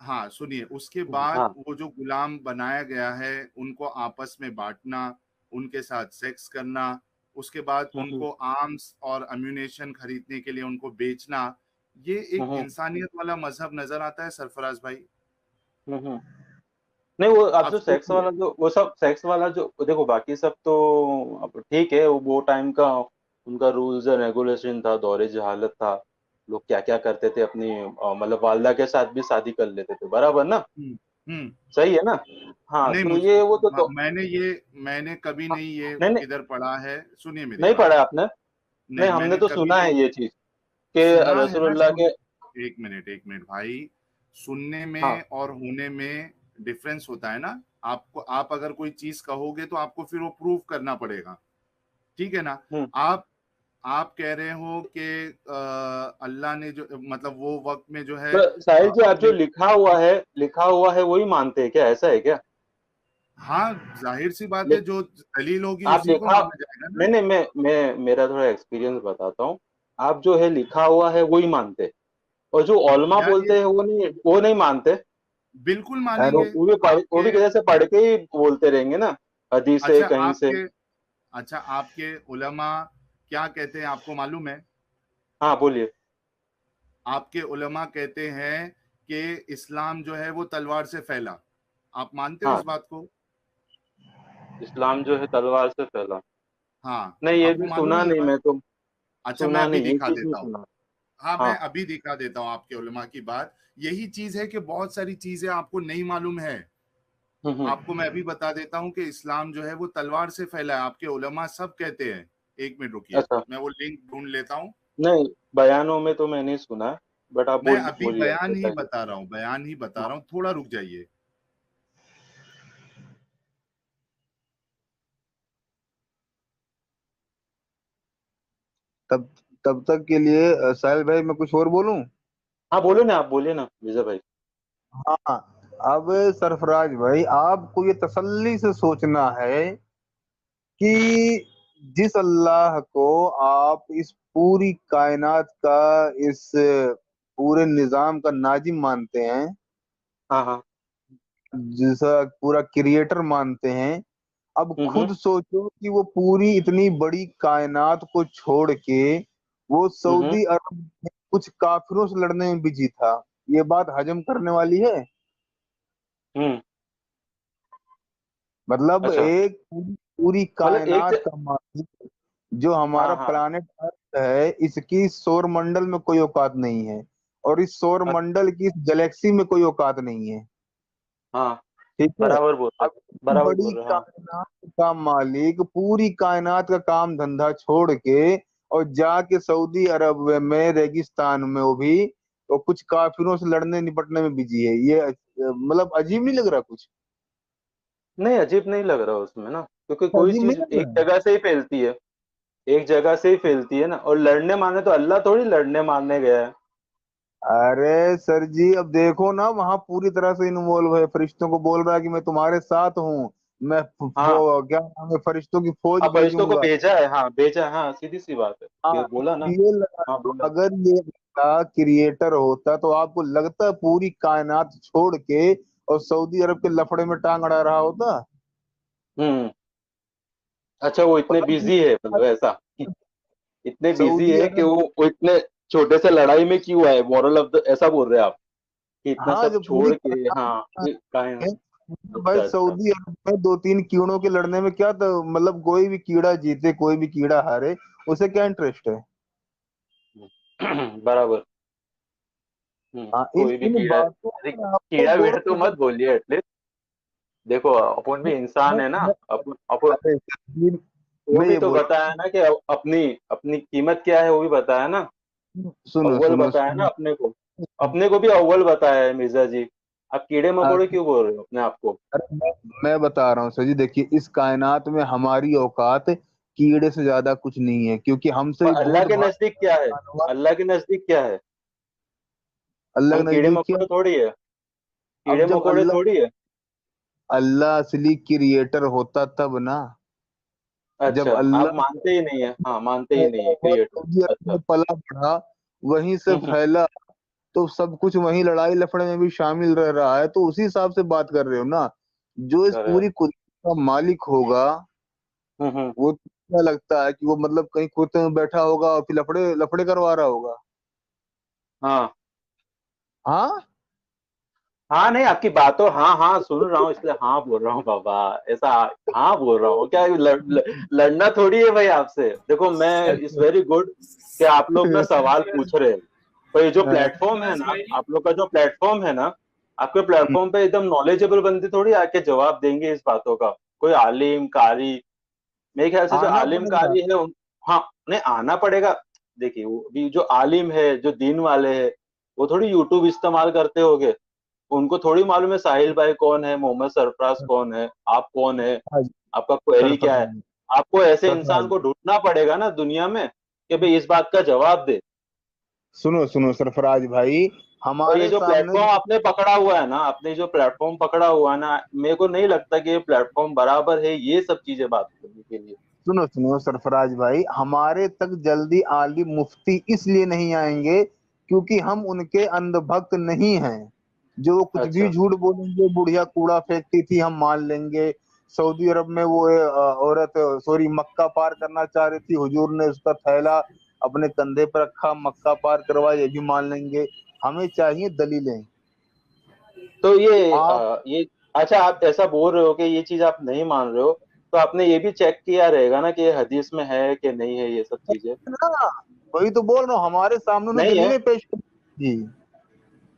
हाँ सुनिए, उसके बाद हाँ। वो जो गुलाम बनाया गया है उनको आपस में बांटना, उनके साथ सेक्स करना, उसके बाद हम्म उनको आर्म्स और अम्यूनेशन खरीदने के लिए उनको बेचना, ये एक हम्म इंसानियत वाला मजहब नजर आता है सरफराज भाई? हम्म। नहीं, वो आप आप जो सेक्स सोचिए। वाला, जो वो सब सेक्स वाला जो देखो, बाकी सब तो अब ठीक है, वो टाइम का उनका रूल्स एंड रेगुलेशन था, दौरे जहालत था। लोग क्या क्या करते थे, अपनी मतलब वालदा के साथ भी शादी कर लेते थे, बराबर ना। हम्म। हम्म। सही है ना। हाँ, नहीं, तो ये वो तो मैंने कभी हाँ, नहीं ये नहीं नहीं, किधर पढ़ा है, सुनिए मेरी नहीं बात। पढ़ा आपने। नहीं, नहीं, हमने मैंने तो कभी सुना नहीं है ये चीज कि सुना है ना, रसूलुल्लाह के। एक मिनट भाई, सुनने हाँ। में और होने में डिफरेंस होता है ना। आपको, आप अगर कोई चीज कहोगे तो आपको फिर वो प्रूव करना पड़ेगा, ठीक है ना। हम्म। आप आप कह रहे हो कि अल्लाह ने जो, मतलब वो वक्त में जो है तो साहिल जी, आप जो अपने, लिखा हुआ है वही मानते हैं क्या, ऐसा है क्या। हाँ, जाहिर सी बात है, लिख, जो दलील होगी आप उसी को लिखा, माना जाएगा नहीं ना। नहीं, मैं मेरा थोड़ा एक्सपीरियंस बताता हूँ। आप जो है लिखा हुआ है वही मानते, और जो ओलमा यार ये बोलते हैं वो नहीं मानते। बिल्कुल अरे मानेंगे। वो आपके, भी जैसे पढ़ के ही बोलते रहेंगे ना, हदीस से अच्छा कहीं से। आपके अच्छा आपके उलमा क्या कहते हैं आपको मालूम है? हाँ बोलिए। आपके उलमा कहते हैं कि इस्लाम जो है वो तलवार से फैला। आप मानते हो हाँ, इस बात को? इस्लाम जो है तलवार से फैला। हाँ, नहीं, ये आपको भी मालूम है सुना ये नहीं बात? मैं तो। अच्छा, मैं सुना अभी नहीं, ये दिखा चीज नहीं देता हूँ। सुना। हाँ, मैं हाँ। अभी दिखा देता हूँ आपके उलमा की बात। यही चीज है कि बहुत सारी चीजें आपको नहीं मालूम है। हम्म। आपको मैं अभी बता देता हूँ कि इस्लाम जो है वो तलवार से फैला है, आपके उलमा सब कहते हैं। एक मिनट रुकिए, अच्छा। मैं वो लिंक ढूंढ लेता हूँ। नहीं, बयानों में तो मैंने सुना, बट आप मैं अभी बोलिए, आप बयान ही बताइए। बता रहा हूँ, बयान ही बता हाँ। रहा हूँ, थोड़ा रुक जाइए। तब तब तक के लिए साहिल भाई मैं कुछ और बोलूं। हाँ बोलो ना, आप बोलिए ना विजय भाई। हाँ, अब सरफराज भाई, आपको ये तसल्ली से सोचना है कि जिस अल्लाह को आप इस पूरी कायनात का, इस पूरे निजाम का नाजिम मानते हैं, हाँ हाँ। जिसका पूरा क्रिएटर मानते हैं, अब हम्म। खुद सोचो कि वो पूरी इतनी बड़ी कायनात को छोड़ के वो हम्म सऊदी अरब में कुछ काफिरों से लड़ने में बिजी था। ये बात हजम करने वाली है? हम्म। मतलब अच्छा, एक पूरी पूरी मतलब एक कायनात से। का मालिक, जो हाँ हमारा हाँ। प्लानेट अर्थ है इसकी सौर मंडल में कोई औकात नहीं है, और इस सौर मंडल की इस गैलेक्सी में कोई औकात नहीं है। हाँ, ठीक है। बराबर बोल रहे अब हो, इतनी बराबर बड़ी बोल रहे हो, हाँ। कायनात का मालिक पूरी कायनात का काम धंधा छोड़ के और जाके सऊदी अरब में रेगिस्तान में वो भी, और कुछ काफिरों से लड़ने निपटने में बिजी है। ये मतलब अजीब नहीं लग रहा कुछ? नहीं, अजीब नहीं लग रहा उसमें ना, क्योंकि कोई अजीब नहीं चीज लग एक रहा? जगह से ही फैलती है, एक जगह से ही फैलती है ना। और लड़ने मारने तो अल्लाह थोड़ी लड़ने मारने गया है। अरे सर जी, अब देखो ना, वहां पूरी तरह से इन्वॉल्व है, फरिश्तों को बोल रहा है कि मैं तुम्हारे साथ हूँ, मैं हाँ, क्या नाम है, फरिश्तों की फौज अब फरिश्तों को भेजूंगा। भेजा है, हाँ भेजा है, हाँ सीधी सी बात है, हाँ, ये बोला ना। ये लगा, हाँ बोला। अगर ये क्रिएटर होता तो आपको लगता है पूरी कायनात छोड़ के और सऊदी अरब के लफड़े में टांग अड़ा रहा होता? हम्म। अच्छा, वो इतने बिजी है, मतलब ऐसा, इतने बिजी सऊदी है कि अरब, वो इतने छोटे से लड़ाई में क्यों आए, मॉरल ऑफ द, ऐसा बोल रहे हैं आप कि इतना हाँ, सब जो पूरी छोड़ के, हाँ ये काहे। है, भाई अच्छा अच्छा। सऊदी अरब में दो तीन कीड़ों के लड़ने में क्या, तो मतलब कोई भी कीड़ा जीते कोई भी कीड़ा हारे, उसे क्या इंटरेस्ट है? बराबर। हाँ, इन कोई भी इन कीड़ा, बातों अरे पर आपको कीड़ा गौर वीड़ा तो करना मत बोलिए एटलीस्ट। देखो अपन भी इंसान मैं, है ना, मैं, अपन अरे सर, वो मैं भी ये तो बोल, बताया ना कि अपनी अपनी कीमत क्या है, वो भी बताया ना। सुनो अव्वल सुनो बताया ना सुनो, अपने को भी अव्वल बताया है मिर्जा जी। आप कीड़े मकोड़े अरे क्यों बोल रहे हो अपने आप को। मैं बता रहा हूँ सर जी, देखिए इस कायनात में हमारी औकात कीड़े से ज्यादा कुछ नहीं है, क्योंकि हमसे पर भी अल्लाह बहुत के भारी नजदीक क्या है, जानवर। अल्लाह के नजदीक क्या है। अल्लाह हम के कीड़े नजदीक क्या? मकोड़े थोड़ी है, अब कीड़े जब मकोड़े अल्लाह थोड़ी है। अल्लाह असली क्रिएटर होता तब ना। जब अच्छा, आप अल्लाह मानते ही नहीं है, हाँ मानते ही नहीं पैदा है हुआ, क्रिएटर। सऊदी अरब अच्छा। में पला बढ़ा, वहीं से हम्म, फैला, तो सब कुछ वहीं लड़ाई लफड़े में भी शामिल रह रहा है, तो उसी हिसाब से बात कर रहे हो ना। जो इस अरे, पूरी कुदरत का मालिक होगा, हम्म। वो क्या लगता है कि वो मतलब कहीं कुत्ते में बैठा होगा और फिर लफड़े लफड़े करवा रहा होगा? हाँ हाँ। हाँ, नहीं आपकी बातों, हाँ हाँ सुन रहा हूँ, इसलिए हाँ बोल रहा हूँ बाबा, ऐसा। हाँ बोल रहा हूँ क्या, लड़ना थोड़ी है भाई आपसे। देखो मैं इट्स वेरी गुड कि आप लोग ना सवाल पूछ रहे हैं। पर ये जो प्लेटफॉर्म है बस ना, भाई। आप लोग का जो प्लेटफॉर्म है ना, आपके प्लेटफॉर्म पे एकदम नॉलेजेबल बंदे थोड़ी आके जवाब देंगे इस बातों का। कोई आलिम कारी, मेरे ख्याल से जो आना आलिम पड़ेगा। कारी है हाँ, नहीं आना पड़ेगा। देखिए वो भी जो आलिम है, जो दीन वाले हैं, वो थोड़ी यूट्यूब इस्तेमाल करते होंगे। उनको थोड़ी मालूम है साहिल भाई कौन है, मोहम्मद सरफराज कौन है, आप कौन है, आज आपका क्वेरी क्या है। सरफराज, आपको ऐसे इंसान सरफराज, को ढूंढना पड़ेगा ना दुनिया में कि भाई इस बात का जवाब दे। सुनो सुनो सरफराज भाई, और ये हमारे जो सामने, प्लेटफॉर्म आपने पकड़ा हुआ है ना, आपने जो प्लेटफॉर्म पकड़ा हुआ है ना, मेरे को नहीं लगता कि ये प्लेटफॉर्म बराबर है ये सब चीजें बात करने के लिए। सुनो सुनो सरफराज भाई, हमारे तक जल्दी आलिम मुफ्ती इसलिए नहीं आएंगे क्योंकि हम उनके अंधभक्त नहीं हैं। जो कुछ भी अच्छा। झूठ बोलेंगे, बुढ़िया कूड़ा फेंकती थी हम मान लेंगे, सऊदी अरब में वो औरत, सॉरी, मक्का पार करना चाह रही थी, हुजूर ने उसका थैला अपने कंधे पर रखा, मक्का पार करवाया, ये भी मान लेंगे। हमें चाहिए दलीलें। तो आप ये अच्छा, आप ऐसा बोल रहे हो कि ये चीज आप नहीं मान रहे हो, तो आपने ये भी चेक किया रहेगा ना कि ये हदीस में है कि नहीं है ये सब चीजें। ना, वही तो बोल रहा हूँ, हमारे सामने उन्हें नहीं है। दलीलें पेश कर जी।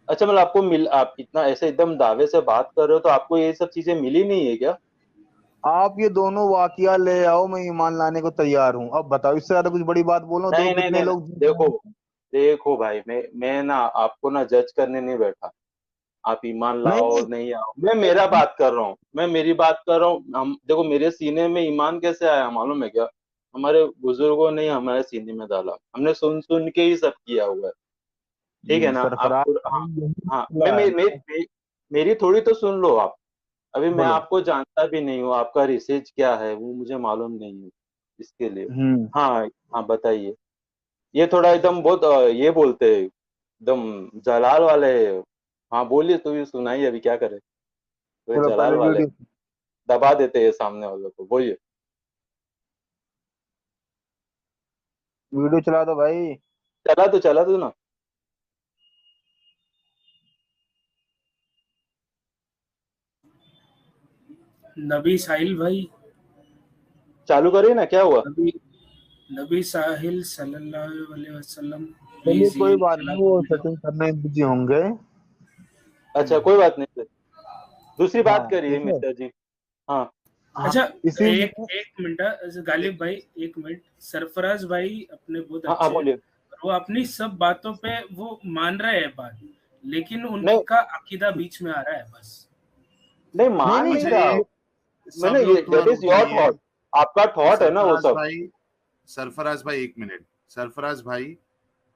अच्छा, मतलब आपको मिल, आप इतना ऐसे एकदम दावे से बात कर रहे हो, तो आपको ये सब चीजें मिली नहीं है क्या। आप ये दोनों वाकया ले आओ, मैं ईमान लाने को तैयार हूँ। अब बताओ, इससे ज्यादा कुछ बड़ी बात बोलो, देखो नहीं नहीं कितने नहीं नहीं, लोग जीत देखो, जाएंगे। देखो भाई, मैं ना आपको ना जज करने नहीं बैठा। आप ईमान नहीं लाओ नहीं, नहीं आओ, मैं मेरा बात कर रहा हूँ, मैं मेरी बात कर रहा हूँ। हम देखो, मेरे सीने में ईमान कैसे आया मालूम है क्या। हमारे बुजुर्गों ने हमारे सीने में डाला, हमने सुन सुन के ही सब किया हुआ है। ठीक है जी ना आप सरफराज, हाँ। यही हाँ, मसला है ना। मेरी थोड़ी तो सुन लो आप। अभी मैं बोलो। आपको जानता भी नहीं हूँ, आपका रिसेज क्या है वो मुझे मालूम नहीं है इसके लिए। हम्म। हाँ हाँ बताइए। ये थोड़ा एकदम बहुत ये बोलते हैं एकदम जलाल वाले। हाँ बोलिए, तो ये सुनाइए, अभी क्या करे, तो ये चलो जलाल पहले वाले वीडियो, दबा देते हैं सामने वालों को, बोलिए। वीडियो चला दो भाई। चला तो ना। नबी साहिल भाई। चालू करिए ना, क्या हुआ। नबी नबी साहिल सल्लल्लाहु अलैहि वसल्लम चलिए प्लीज कोई ये बात चला नहीं, दो वो वीडियो। सेटिंग करने में बिजी होंगे। अच्छा कोई बात नहीं सर, दूसरी बात हाँ करिए ठीक है। मिश्रा जी। हाँ हाँ अच्छा, इसीलिए। एक एक मिनट गालिब भाई, एक मिनट। सरफराज भाई अपने बहुत हाँ हाँ अच्छे हैं, बोलिए। वो अपनी सब बातों पे वो मान रहे हैं बात, लेकिन नहीं उनका अकीदा बीच में आ रहा है बस। नहीं नहीं मान नहीं नहीं मुझे रहा हूँ। एक, सब मैंने ये लोग थोड़ा दैट रुक इज योर जाइए। थॉट, आपका थॉट है ना वो सरफराज सब। भाई, सरफराज भाई एक मिनट। सरफराज भाई,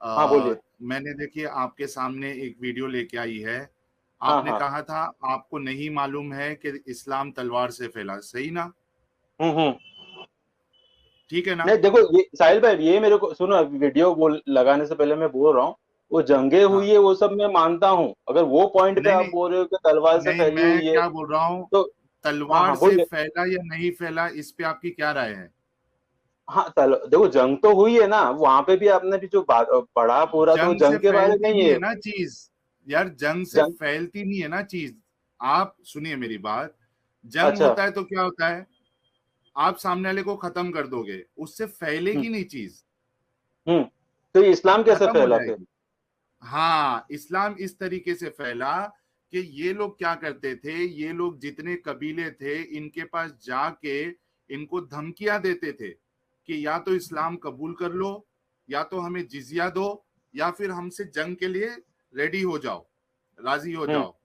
हाँ बोलिए। मैंने देखिए आपके सामने एक वीडियो लेके आई है। हाँ आपने हाँ। कहा था आपको नहीं मालूम है कि इस्लाम तलवार से फैला, सही ना? हम्म। ठीक है ना? नहीं देखो ये साहिल भाई, ये मेरे को सुनो, अभी वीडियो बोल लगाने से पहले मैं बोल रहा हूँ, वो जंगे हुई हाँ, है वो सब मैं मानता हूँ, अगर वो पॉइंट पे नहीं आप नहीं बोल रहे हो कि तलवार से नहीं, फैली मैं हुई है क्या बोल रहा हूँ, तो। हाँ तलवार हाँ से बोलिए। फैला या नहीं फैला, इस पे आपकी क्या राय है? हाँ देखो जंग तो हुई है ना, वहां पे भी आपने भी जो बात पढ़ा पूरा, तो जंग से जंग के बारे में फैलती ही नहीं है। है ना चीज। यार जंग से जंग। फैलती नहीं है ना चीज। आप सुनिए मेरी बात। जंग अच्छा। होता है तो क्या होता है, आप सामने वाले को खत्म कर दोगे, उससे हम्म फैलेगी नहीं चीज, हम्म। तो ये इस्लाम कैसे खत्म हो फैला फिर? जाएगी। हाँ, इस्लाम इस तरीके से फैला कि ये लोग क्या करते थे, ये लोग जितने कबीले थे इनके पास जाके इनको धमकियां देते थे कि या तो इस्लाम कबूल कर लो, या तो हमें जिजिया दो, या फिर हमसे जंग के लिए रेडी हो जाओ, राजी हो हम्म जाओ।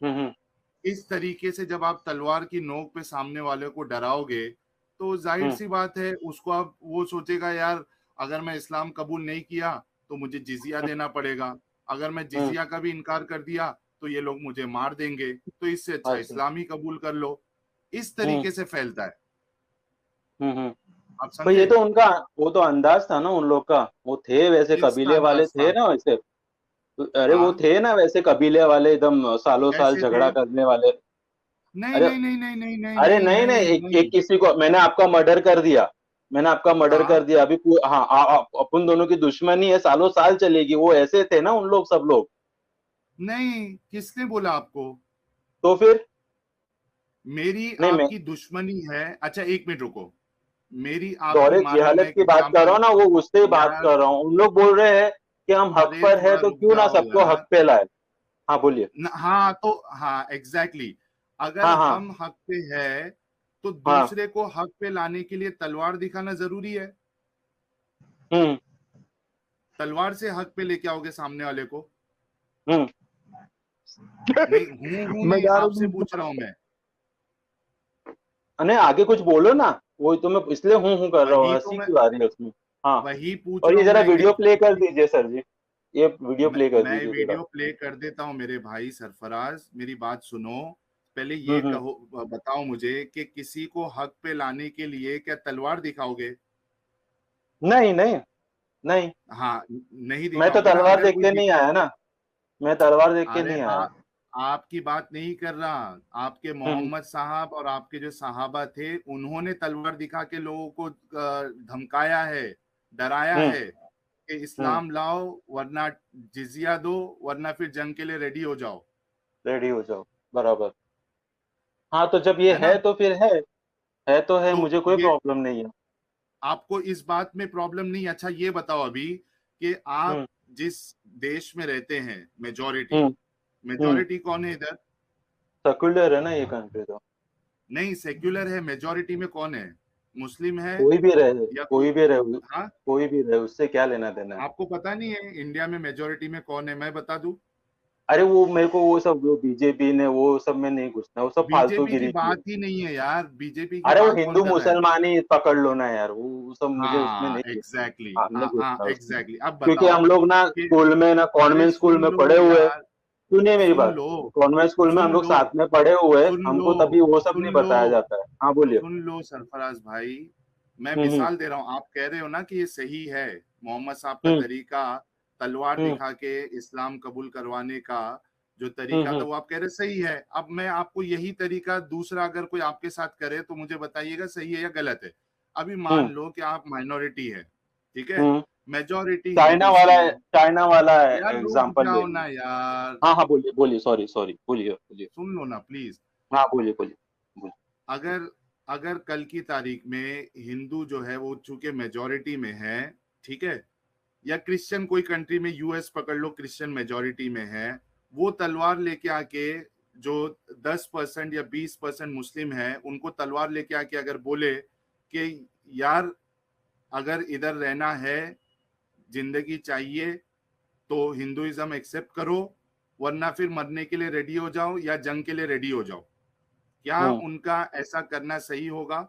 हम्म। इस तरीके से जब आप तलवार की नोक पे सामने वाले को डराओगे, तो जाहिर हम्म सी बात है उसको आप वो सोचेगा यार, अगर मैं इस्लाम कबूल नहीं किया तो मुझे जिजिया हम्म देना पड़ेगा, अगर मैं हम्म। जिजिया का भी इनकार कर दिया तो ये लोग मुझे मार देंगे, तो इससे अच्छा अच्छा। इस्लाम ही कबूल कर लो। इस हम्म तरीके से फैलता है। हम्म। आप पर ये समझे? तो उनका, वो तो अंदाज था ना उन लोग का, वो थे वैसे किसका कबीले वाले अंदाज थे था? ना वैसे। अरे वो हाँ, थे ना वैसे कबीले वाले, एकदम सालों साल कैसे थे? झगड़ा करने वाले। नहीं अरे नहीं नहीं नहीं नहीं नहीं अरे नहीं नहीं नहीं, नहीं एक नहीं। किसी को मैंने आपका मर्डर कर दिया, मैंने आपका मर्डर हाँ, कर दिया अभी हाँ अपन दोनों की दुश्मनी है, सालों साल चलेगी, वो ऐसे थे ना उन लोग सब लोग। नहीं, किसने बोला आपको? तो फिर। मेरी नहीं मैं आपकी दुश्मनी है? अच्छा एक मिनट रुको। मेरी आपकी दौरे मान लो मैं जिहालत एक की बात कर रहा एग्जांपल। हूँ ना, वो उससे ही बात यार, कर रहा हूँ, उन लोग बोल रहे हैं कि हम हक अरे पर है थोड़ा तो रुक क्यों ना जाओ सबको हक यार। पे लाए। हाँ बोलिए। हाँ तो, हाँ एग्जैक्टली exactly। अगर हाँ हाँ हम हक पे है तो हाँ। दूसरे को हक पे लाने के लिए तलवार दिखाना जरूरी है। हम्म तलवार से हक पे लेके आओगे सामने वाले को? हम्म। नहीं, हूं मैं नहीं, जा रहा आपसे हूँ। पूछ रहा हूं मैं। नहीं आगे कुछ बोलो ना, वो तो मैं इसलिए हूँ कर रहा हूँ, वही तो हंसी मैं, क्यों आ रही है उसमें। हाँ। वही पूछ और रहा ये हूं जरा मैं कि वीडियो प्ले कर दीजिए सर जी, ये वीडियो प्ले कर मैं दीजिए थोड़ा। वीडियो प्ले कर देता हूं मेरे भाई सरफराज, मेरी बात सुनो। पहले ये हम्म। कहो, बताओ मुझे कि किसी को हक पे लाने के लिए क्या तलवार दिखाओगे? नहीं नहीं नहीं, हाँ, नहीं मैं तो दिखाओगे ना। तलवार अगर देख कोई के नहीं आया ना, मैं तलवार देख के अरे नहीं आया। आपकी बात नहीं कर रहा। आपके हम्म मोहम्मद साहब और आपके जो सहाबा थे उन्होंने तलवार दिखा के लोगों को धमकाया है, डराया हम्म है कि हम्म। इस्लाम लाओ वरना जिजिया दो, वरना फिर जंग के लिए रेडी हो जाओ। रेडी हो जाओ, बराबर। हाँ तो जब ये है ना? है तो फिर है तो है, तो मुझे कोई ये, प्रॉब्लम नहीं है। आपको इस बात में प्रॉब्लम नहीं? अच्छा ये बताओ अभी कि आप हम्म जिस देश में रहते हैं, मेजोरिटी, हम्म हम्म। मेजोरिटी कौन है इधर? सेक्युलर है ना ये कंट्री तो। नहीं, सेक्युलर है। मेजोरिटी में कौन है? मुस्लिम है कोई भी रहे, या कोई? कोई भी रहे, हाँ, कोई भी रहे, उससे क्या लेना देना है। आपको पता नहीं है इंडिया में मेजोरिटी में कौन है? मैं बता दूं। अरे वो मेरे को वो सब, वो बीजेपी ने वो सब में नहीं घुसना, वो सब फालतू बीजेपी की गिरी की है। बात ही नहीं है यार, बीजेपी की अरे वो बात कौन हिंदू कर रहा है? मुसलमान ही पकड़ लो ना यार, वो सब मुझे उसमें हाँ नहीं घुसना। एग्जैक्टली, हाँ नहीं हाँ हाँ घुसना उसमें, एग्जैक्टली। अब क्योंकि बताओ हम लोग ना कि, स्कूल में ना अरे कॉन्वेंट स्कूल सुन में लो पढ़े हुए हैं। यार, सुनिए मेरी सुन बात, लो, कॉन्वेंट स्कूल में हम सुन लोग लो, साथ में पढ़े हुए हैं, सुन लो, हमको तभी वो सब सुन नहीं लो, बताया जाता है। हाँ बोलिए। सुन लो सरफराज भाई। मैं हम्म मिसाल दे रहा हूं, आप कह रहे हो ना कि ये सही है, मोहम्मद साहब का हम्म तरीका तलवार हम्म दिखा के इस्लाम कबूल करवाने का जो हम्म तरीका था हम्म वो आप कह रहे सही है। अब मैं आपको यही तरीका दूसरा अगर कोई आपके साथ करे तो मुझे बताइएगा सही है या गलत है। अभी मान हम्म लो कि आप माइनॉरिटी है, ठीक है, हम्म। मेजोरिटी चाइना वाला हिंदुस्तानी है, है। चाइना वाला यार रुक एग्जाम्पल ले जाओ लीजिए। ना यार, हाँ हाँ बोलिए बोलिए, सॉरी सॉरी, बोलिए बोलिए। सुन लो ना प्लीज। हाँ बोलिए बोलिए बोलिए। अगर अगर कल की तारीख में हिंदू जो है वो चूंकि मेजॉरिटी में है, ठीक है, या क्रिश्चियन कोई कंट्री में, यूएस पकड़ लो, क्रिश्चियन मेजॉरिटी में है, वो तलवार लेके आके जो 10% या 20% मुस्लिम है उनको तलवार लेके आके अगर बोले कि यार अगर इधर रहना है, जिंदगी चाहिए, तो हिंदुइज्म एक्सेप्ट करो, वरना फिर मरने के लिए रेडी हो जाओ या जंग के लिए रेडी हो जाओ, क्या उनका ऐसा करना सही होगा?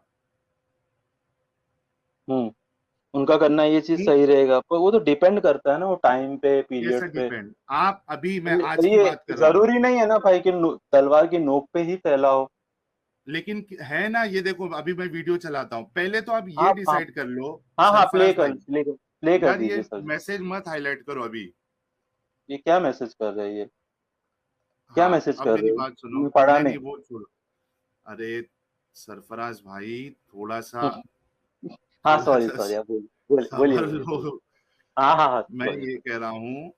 उनका करना ये चीज सही रहेगा, पर वो तो डिपेंड करता है ना, वो टाइम पे, कैसा पीरियड पे। डिपेंड? आप अभी, मैं आज की ये बात कर रहा हूँ, जरूरी नहीं है ना भाई कि तलवार की नोक पे ही फैला हो। लेकिन है ना, ये देखो अभी मैं वीडियो चलाता हूँ, पहले तो आप ये आप डिसाइड कर लो हाँ हाँ, सरफराज भाई, प्ले कर यार ये दीजिए सर। मैसेज मत हाईलाइट करो अभी। ये क्या मैसेज कर रहे हैं, ये क्या हाँ, मैसेज अब कर मेरी रहे हैं? बात सुनो, मैं पढ़ा नहीं नहीं नहीं। वो छोड़ो, अरे सरफराज भाई थोड़ा सा, हाँ थोड़ा सॉरी सा सॉरी, आप बोलिए बोलिए सबर बोलिए बोलिए। लो। हाँ हाँ हाँ, मैं सॉरी ये सॉरी। कह रहा हूँ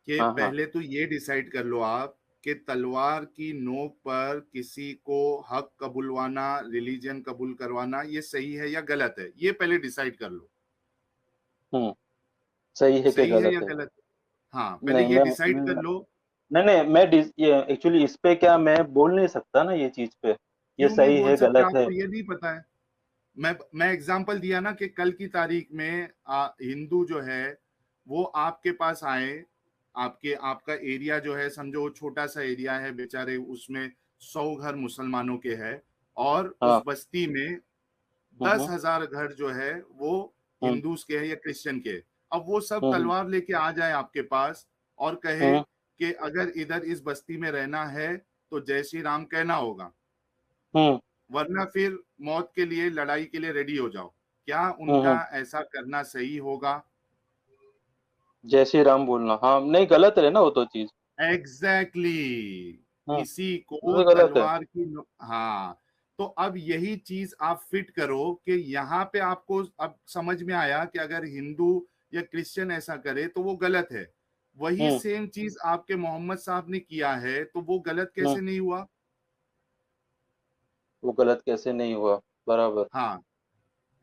कि हाँ हाँ। पहले तो ये डिसाइड कर लो आप कि तलवार की नोक पर किसी को हक कबूलवाना, रिलीजन कबूल करवाना, ये सही है या गलत है, ये पहले डिसाइड कर लो। सही है कि सही है गलत या है? गलत है? हाँ, पहले नहीं ये डिसाइड कर लो। नहीं नहीं, ये एक्चुअली इस पे क्या मैं बोल नहीं सकता ना, ये चीज पे, ये क्यों नहीं सही बोल है सकते? गलत है। आपको ये नहीं पता है? मैं एग्जांपल दिया ना कि कल की तारीख में हिंदू जो है वो आपके पास आए, आपका एरिया जो है, समझो वो छोटा सा एरिया है बेचारे, उसमें 100 घर मुसलमानों के हैं, और उस हाँ। बस्ती में हम्म 10,000 घर जो है वो हम्म हिंदूज के हैं या क्रिश्चियन के। अब वो सब हम्म तलवार लेके आ जाए आपके पास और कहे हम्म कि अगर इधर इस बस्ती में रहना है तो जय श्री राम कहना होगा, हम्म वरना फिर मौत के लिए, लड़ाई के लिए रेडी हो जाओ, क्या हम्म उनका हम्म। ऐसा करना सही होगा? जय श्री राम बोलना, हाँ नहीं, गलत है ना वो तो चीज। एग्जैक्टली हम्म किसी को वो तो गलत है। तलवार की हाँ, तो अब यही चीज आप फिट करो कि यहाँ पे आपको अब समझ में आया कि अगर हिंदू या क्रिश्चियन ऐसा करे तो वो गलत है, वही हम्म सेम चीज आपके मोहम्मद साहब ने किया है, तो वो गलत हम्म कैसे नहीं हुआ? वो गलत कैसे नहीं हुआ? बराबर। हाँ,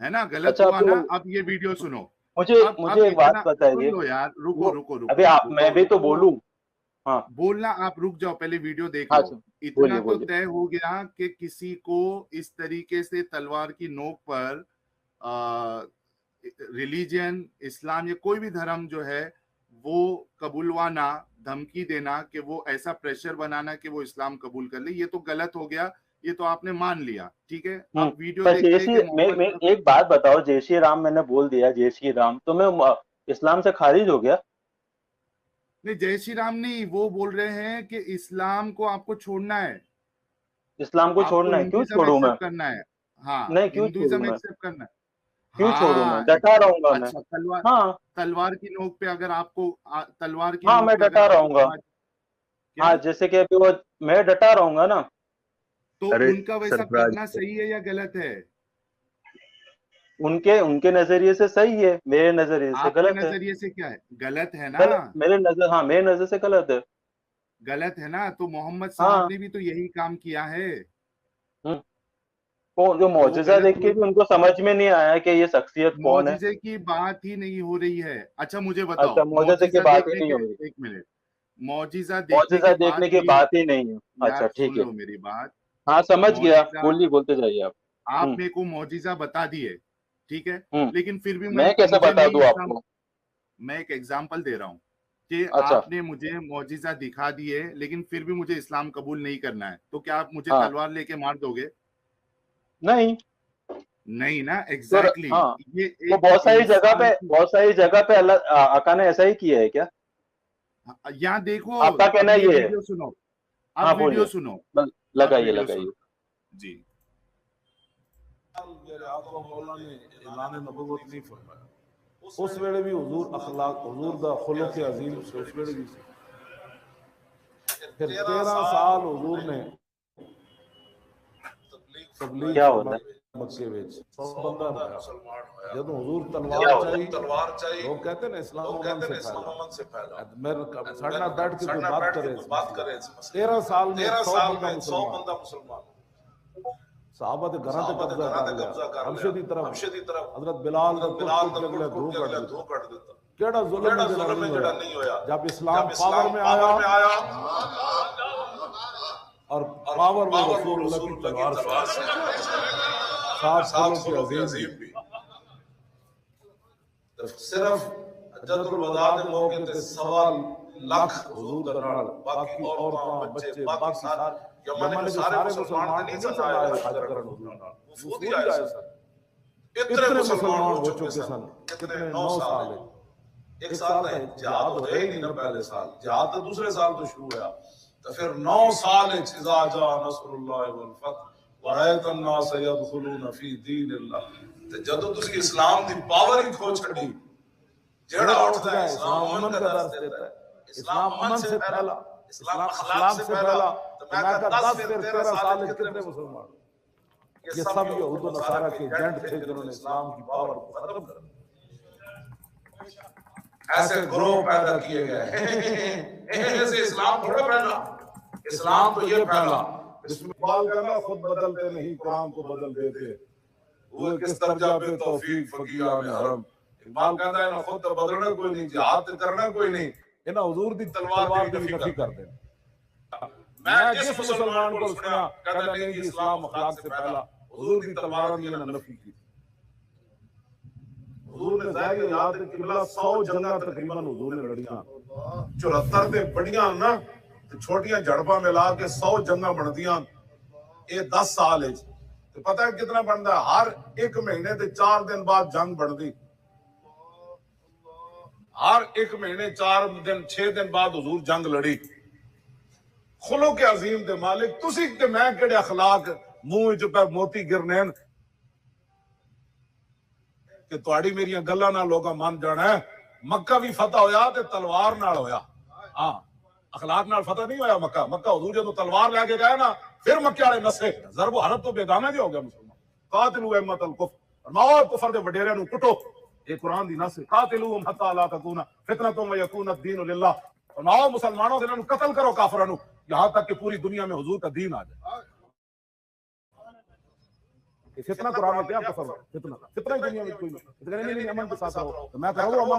है ना, गलत अच्छा, हुआ ना? आपको अब ये वीडियो सुनो। मुझे अब मुझे एक बात इतना सुन बताइए। लो यार, रुको वो रुको अभी रुको आप, मैं रुको भी तो रुको, बोलूं। हाँ बोलना आप रुक जाओ, पहले वीडियो देख हाँ लो। सर, इतना बोलिए तो बोलिए। तय हो गया कि किसी को इस तरीके से तलवार की नोक पर रिलीजन, इस्लाम या कोई भी धर्म जो है वो कबूलवाना, धमकी देना कि वो ऐसा प्रेशर बनाना कि वो इस्लाम कबूल कर ले, ये तो गलत हो गया, ये तो आपने मान लिया, ठीक है। अब वीडियो पर जय देखते हैं श्री, कि मोहम्मद मैं एक बात बताओ, जय श्री राम मैंने बोल दिया, जय श्री राम, तो मैं इस्लाम से खारिज हो गया? नहीं, जय श्री राम नहीं, वो बोल रहे हैं कि इस्लाम को आपको छोड़ना है, इस्लाम को आपको छोड़ना है? क्यों हिंदुइज्म छोड़ू मैं? एक्सेप्ट करना है। हाँ, नहीं, क्यों छोड़ू हिंदुइज्म मैं? एक्सेप्ट करना है। क्यों छोड़ू मैं? हाँ, डटा रहूंगा मैं। अच्छा, तलवार, हाँ तलवार की नोक पे अगर आपको तलवार की हाँ, नोक मैं पे अगर डटा आपको रहूंगा। कहा, हाँ, क्या? जैसे कि अभी वो, मैं डटा रहूंगा ना। तो अरे उनका वैसा सरफराज, करना सही है या गलत है? उनके उनके नजरिए से सही है, मेरे नजरिए से आपके गलत है। नजरिए से क्या है? गलत है ना? गलत मेरे नजर, हाँ मेरे नजर से गलत है। गलत है ना? तो मोहम्मद साहब हाँ। ने भी तो यही काम किया है, हम्म वो जो तो वो मौजूदा गलत देख के हुए? भी उनको समझ में नहीं आया कि ये शख्सियत कौन है। मौजिजे की बात ही नहीं हो रही है। अच्छा मुझे अच्छा, बताओ, मौजूदा की मौजिजा बात ही देखने नहीं के, हो रही। एक मिनट, मौजिजा देखने मौजूदा के बाद देखने की भी, बात ही नहीं है। यार अच्छा ठीक सुन है। लो मेरी बात, हाँ समझ गया, मौजिजा, बोलिए, बोलते जाइए आप। आप हम्म मेरे को मौजिजा बता दिए, ठीक है, हम्म लेकिन फिर भी मैं, मैं कैसे मुझे बता नहीं दूं इस्लाम, आपको? मैं एक एग्जांपल दे रहा हूँ कि अच्छा। आपने मुझे मौजिजा दिखा दिए लेकिन फिर भी मुझे इस्लाम कबूल नहीं करना है, तो क्या आप मुझे हाँ। तलवार लेके मार दोगे? नहीं। नहीं ना, तो एग्जैक्टली हाँ, ये वो एक इंसान की, बहुत सारी जगह पे अल्लाह आका ने ऐसा ही किया है क्या? यहाँ देखो, आपका अब कहना ये ये है? वीडियो सुनो, हाँ अब वीडियो बोलिए। सुनो, अब लगाइए वीडियो लगाइए। सुनो जी। मेरे आका मौला ने ऐलान नबुव्वत नहीं फरमाया, उस वेले भी हुजूर अखलाक, हुजूर दा खुलुक अजीम से उस वेले भी। फिर 13 साल हुजूर ने तबलीग क्या होता फरमाई है? मक्के विच, 100 बंदा होया। जब हुजूर क्या होता है? तलवार चाहिए, लोग कहते हैं इस्लाम अमन से फैला। मेरे साढ़े ना बैठ के कोई बात करे इस मसले। 13 साल में 100 बंदा मुसलमान। साहबा ते घरां ते कब्जा कर लिया, हबशे दी तरफ हजरत बिलाल ने कुट के अगले धो कट दिता। केड़ा जुल्म जड़ा नहीं होया जब इस्लाम पावर में आया और पावर में रसूलुल्लाह की तलवार साथ के अजीम भी सिर्फ हज्जतुल वदा दे मौके ते 1.25 लाख हुजूर दा नाल, बाकी औरतां बच्चे बाकी सारे यमन के सारे मुसलमान नहीं सन आए हज करन हुजूर नाल, खुद ही आए सन। इतने मुसलमान हो चुके सन, कितने 9 साल, एक साल का जिहाद हो ही नहीं ना, पहले साल जिहाद तो दूसरे साल तो शुरू हुआ, तो फिर 9 साल इज़ा जा नसरुल्लाह वल फतह व रअयत अन्नास यदखुलून फी दीनिल्लाह, ते जदों तुसी इस्लाम दी पावर ही खो छड़ी, जेड़ा उठदा है इस्लाम अमन का दर्स देता है, इस्लाम अमन से पहला, इस्लाम अखलाक से पहला, तो मैं कहता 10 फिर 13 साल में कितने मुसलमान, ये सब यहूद व नसारा के एजेंट थे जिन्होंने इस्लाम की पावर को खत्म कर दिया। ऐसे ग्रोह पैदा किए गए ऐसे इस्लाम थोड़ा फैला, इस्लाम तो ये फैला। इस्तेमाल करना खुद बदलते नहीं, कुरान को बदल देते, वो किस दर्जा पे तौफीक फकीरा में हरम। इकबाल कहता है ना खुद तो बदलना कोई नहीं, जिहाद करना कोई नहीं, इन्हें हुजूर दी तलवार दी नफी कर दे। मैं जिस मुसलमान को सुना कहता नहीं कि इस्लाम अखलाक से पहला, हुजूर दी तलवार ने नफी की। हुजूर ने ज़ाहिर याद है किबला 100 जंगां तकरीबन हुजूर ने लड़ियां, 74 ते बड़ियां ना ते छोटियां झड़पां मिला के 100 जंगां बनदियां, ये 10 साल है। तो पता है कितना बनता है, हर 1 महीने ते 4 दिन बाद जंग बनदी, हर 1 महीने 4 दिन 6 दिन बाद हुजूर जंग लड़ी। खुलो के अजीम दे मालिक तुसी ते मैं केड़े अखलाक मुंह च पे मोती गिरने कि तुहाडी मेरियां गल्लां नाल लोगां मन जाना है। मक्का भी फतह होया ते तलवार नाल होया, हां अखलाक नाल फतह नहीं होया मक्का। मक्का हुजूर जदों तलवार लेके गए ना, फिर मक्के वाले नसे ज़रब हरब तो बेगाना जो हो गया मुसलमान। कातिलू अम्मतल कुफ्र, फरमाओ कुफर दे वडेरियां नूं कुटो, ये कुरान दी नस है। कातिलूहुम हत्ता ला तकूना फितनतुम व यकूना अद-दीनु लिल्लाह, फरमाओ मुसलमानों इन्हां नूं कत्ल करो काफिरां नूं, यहां तक कि पूरी दुनिया में हुजूर का दीन आ जाए। फितना कुरान में क्या कफर फितना फितना दुनिया में कोई नहीं, अमन के साथ रहो। तो मैं कह रहा हूं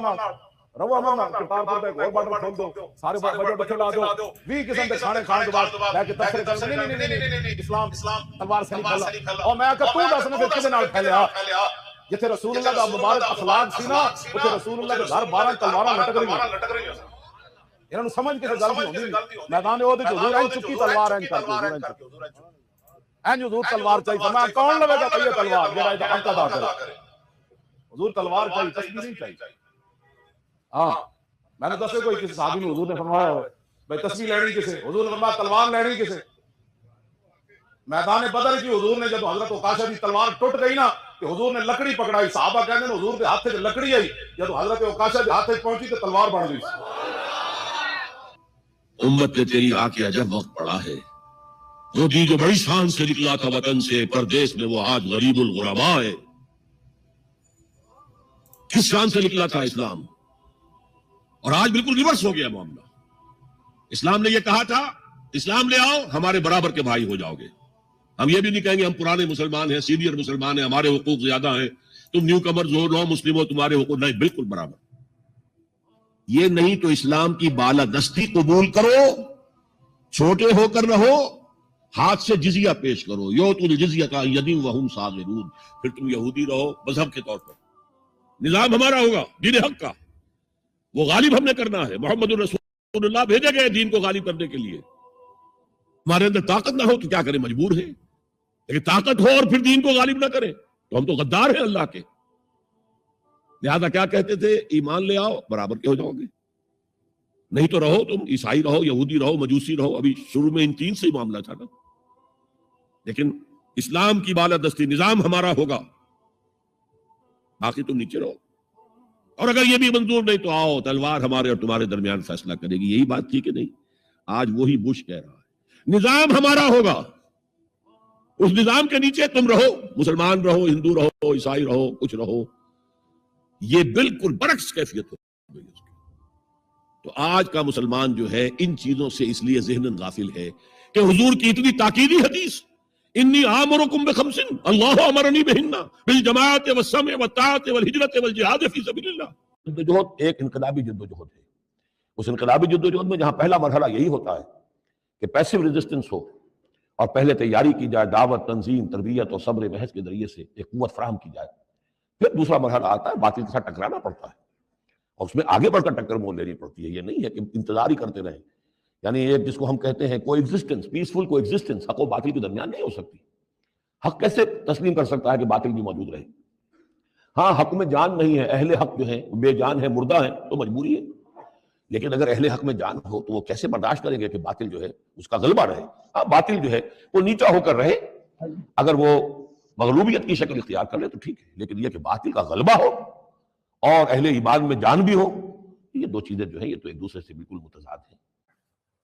अमन करतारपुर पे एक और बॉर्डर खोल दो, सारे बजट बच्चे ला दो, 20 किस्म के खाने खाने के बाद लेके तफसीर कर नहीं इस्लाम तलवार से नहीं फैला। और मैं कह तू दस ने फिर किदे नाल फैलिया, जिथे रसूलुल्लाह दा मुबारक अखलाक सी ना, उथे रसूलुल्लाह के घर 12 तलवारां लटक रही हैं। इन्हां नूं समझ के गलती होंदी मैदान ओदे च हुजूर ऐन चुकी तलवार ऐन कर ऐन हुजूर तलवार चाहिए। मैं कौन लवेगा भाई ये तलवार जेड़ा इदा अंक अदा करे, हुजूर तलवार चाहिए, तस्बीह नहीं चाहिए। हां मैंने दसे कोई किसी साहब ने हुजूर ने फरमाया भाई तस्बीह लेनी किसे, हुजूर ने फरमाया तलवार लेनी किसे। मैदान बदर की हुजूर ने जब हजरत उकाशा की तलवार टूट गई ना, तो हुजूर ने लकड़ी पकड़ाई, साहबा कहते हैं हुजूर के हाथ से लकड़ी आई, जब हजरत उकाशा के हाथ से पहुंची तो तलवार बन गई। उम्मत ने तेरी आके अजब वक्त पड़ा है, वो दी जो बड़ी शान से निकला था वतन से परदेश में, वो आज गरीबुल गुरबा है। किस शान से निकला था इस्लाम, और आज बिल्कुल रिवर्स हो गया मामला। इस्लाम ने यह कहा था इस्लाम ले आओ हमारे बराबर के भाई हो जाओगे। हम ये भी नहीं कहेंगे हम पुराने मुसलमान हैं, सीनियर मुसलमान हैं, हमारे हुकूक ज्यादा हैं, तुम न्यू कमर हो, नौ मुस्लिम हो, तुम्हारे हुकूक नहीं, बिल्कुल बराबर। ये नहीं तो इस्लाम की बालादस्ती कबूल करो, छोटे होकर रहो, हाथ से जिजिया पेश करो, यो तुल जिजिया का यदीम वहुम सागिरून, फिर तुम यहूदी रहो मजहब के तौर पर। निजाम हमारा होगा दीन हक का, वो गालिब हमने करना है। मोहम्मद रसूलुल्लाह भेजे गए दीन को गालिब करने के लिए। हमारे अंदर ताकत ना हो तो क्या करें, मजबूर है, लेकिन ताकत हो और फिर दीन को गालिब ना करें तो हम तो गद्दार हैं अल्लाह के। लिहाजा क्या कहते थे, ईमान ले आओ बराबर के हो जाओगे, नहीं तो रहो तुम ईसाई रहो, यहूदी रहो, मजूसी रहो। अभी शुरू में इन 3 से ही मामला था ना, लेकिन इस्लाम की बालादस्ती निजाम हमारा होगा, बाकी तुम नीचे रहो। और अगर ये भी मंजूर नहीं तो आओ तलवार हमारे और तुम्हारे दरमियान फैसला करेगी। यही बात थी कि नहीं? आज वही बुश कह रहा है निजाम हमारा होगा, उस निजाम के नीचे तुम रहो, मुसलमान रहो, हिंदू रहो, ईसाई रहो, कुछ रहो। ये बिल्कुल बरक्स कैफियत हो गई उसकी। तो आज का मुसलमान जो है इन चीजों से इसलिए ज़हनन गाफिल है कि हुजूर की इतनी ताकीदी हदीस, इन्नी आमरुकुम बिखम्सिन अल्लाहु अमरनी बिहिन्ना बिल जमाअत व समय व ताअत व हिजरत व जिहाद फी सबीलिल्लाह। जद्दोजहद एक इनकलाबी जद्दोजहद है। उस इनकलाबी जद्दोजहद में जहां पहला मरहला यही होता है कि पैसिव रेजिस्टेंस हो और पहले तैयारी की जाए, दावत, तंजीम, तरबियत और सब्र महज के जरिए से एक कुव्वत फराहम की जाए। फिर दूसरा मरहला आता है, बातिल के साथ टकराना पड़ता है और उसमें आगे बढ़कर टक्कर मोल लेनी पड़ती है। ये नहीं है कि इंतजार ही करते रहें। यानी एक जिसको हम कहते हैं को एग्जिस्टेंस, पीसफुल को एग्जिस्टेंस हक और बातिल के दरमियान नहीं हो सकती। हक कैसे तस्लीम कर सकता है कि बातिल भी मौजूद रहे? हाँ, हक में जान नहीं है, अहले हक जो है बेजान है, मुर्दा है, तो मजबूरी है। लेकिन अगर अहले हक में जान हो तो वो कैसे बर्दाश्त करेंगे कि बातिल जो है उसका गलबा रहे? हाँ, बातिल जो है वो नीचा होकर रहे, अगर वो मगलूबियत की शक्ल इख्तियार कर ले तो ठीक है, लेकिन यह कि बातिल का गलबा हो और अहले ईमान में जान भी हो, ये दो चीजें जो है ये तो एक दूसरे से बिल्कुल मुतजाद हैं।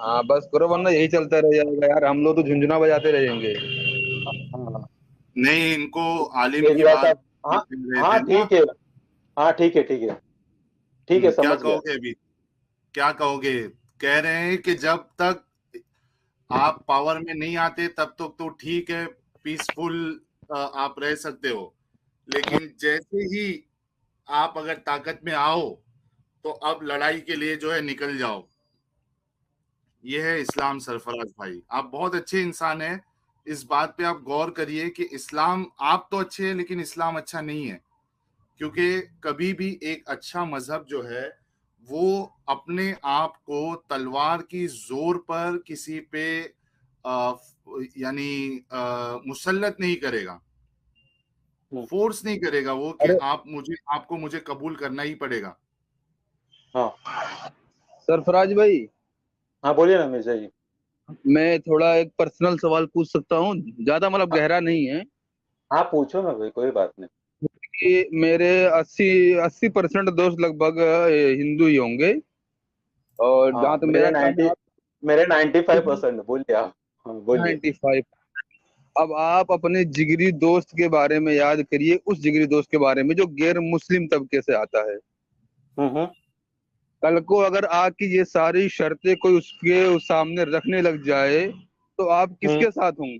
हाँ बस करो वरना यही चलता रह जाएगा यार, हम लोग तो झुंझुना बजाते रहेंगे। नहीं, इनको आलिम की बात हाँ ठीक है, हाँ ठीक है क्या समझ गया। कहोगे अभी? क्या कहोगे? कह रहे हैं कि जब तक आप पावर में नहीं आते तब तक तो ठीक है, पीसफुल आप रह सकते हो, लेकिन जैसे ही आप अगर ताकत में आओ तो अब लड़ाई के लिए जो है निकल जाओ। ये है इस्लाम। सरफराज भाई, आप बहुत अच्छे इंसान हैं, इस बात पे आप गौर करिए कि इस्लाम, आप तो अच्छे हैं लेकिन इस्लाम अच्छा नहीं है, क्योंकि कभी भी एक अच्छा मजहब जो है वो अपने आप को तलवार की जोर पर किसी पे यानी मुसल्लत नहीं करेगा, फोर्स नहीं करेगा वो कि आपको मुझे कबूल करना ही पड़ेगा। हाँ सरफराज भाई, हाँ बोलिए ना मिर्जा जी। मैं थोड़ा एक पर्सनल सवाल पूछ सकता हूँ? ज्यादा मतलब गहरा नहीं है। हाँ पूछो ना भाई, कोई बात नहीं। कि मेरे 80% दोस्त लगभग हिंदू ही होंगे और हाँ, जहाँ तो मेरे 95% बोलिए आप। हाँ, बोलिए। 95। अब आप अपने जिगरी दोस्त के बारे में याद करिए, उस जिगरी दोस्त के बारे में जो गैर मुस्लिम तबके से आता है। कल को अगर आपकी ये सारी शर्तें कोई उसके सामने रखने लग जाए तो आप किसके साथ होंगे?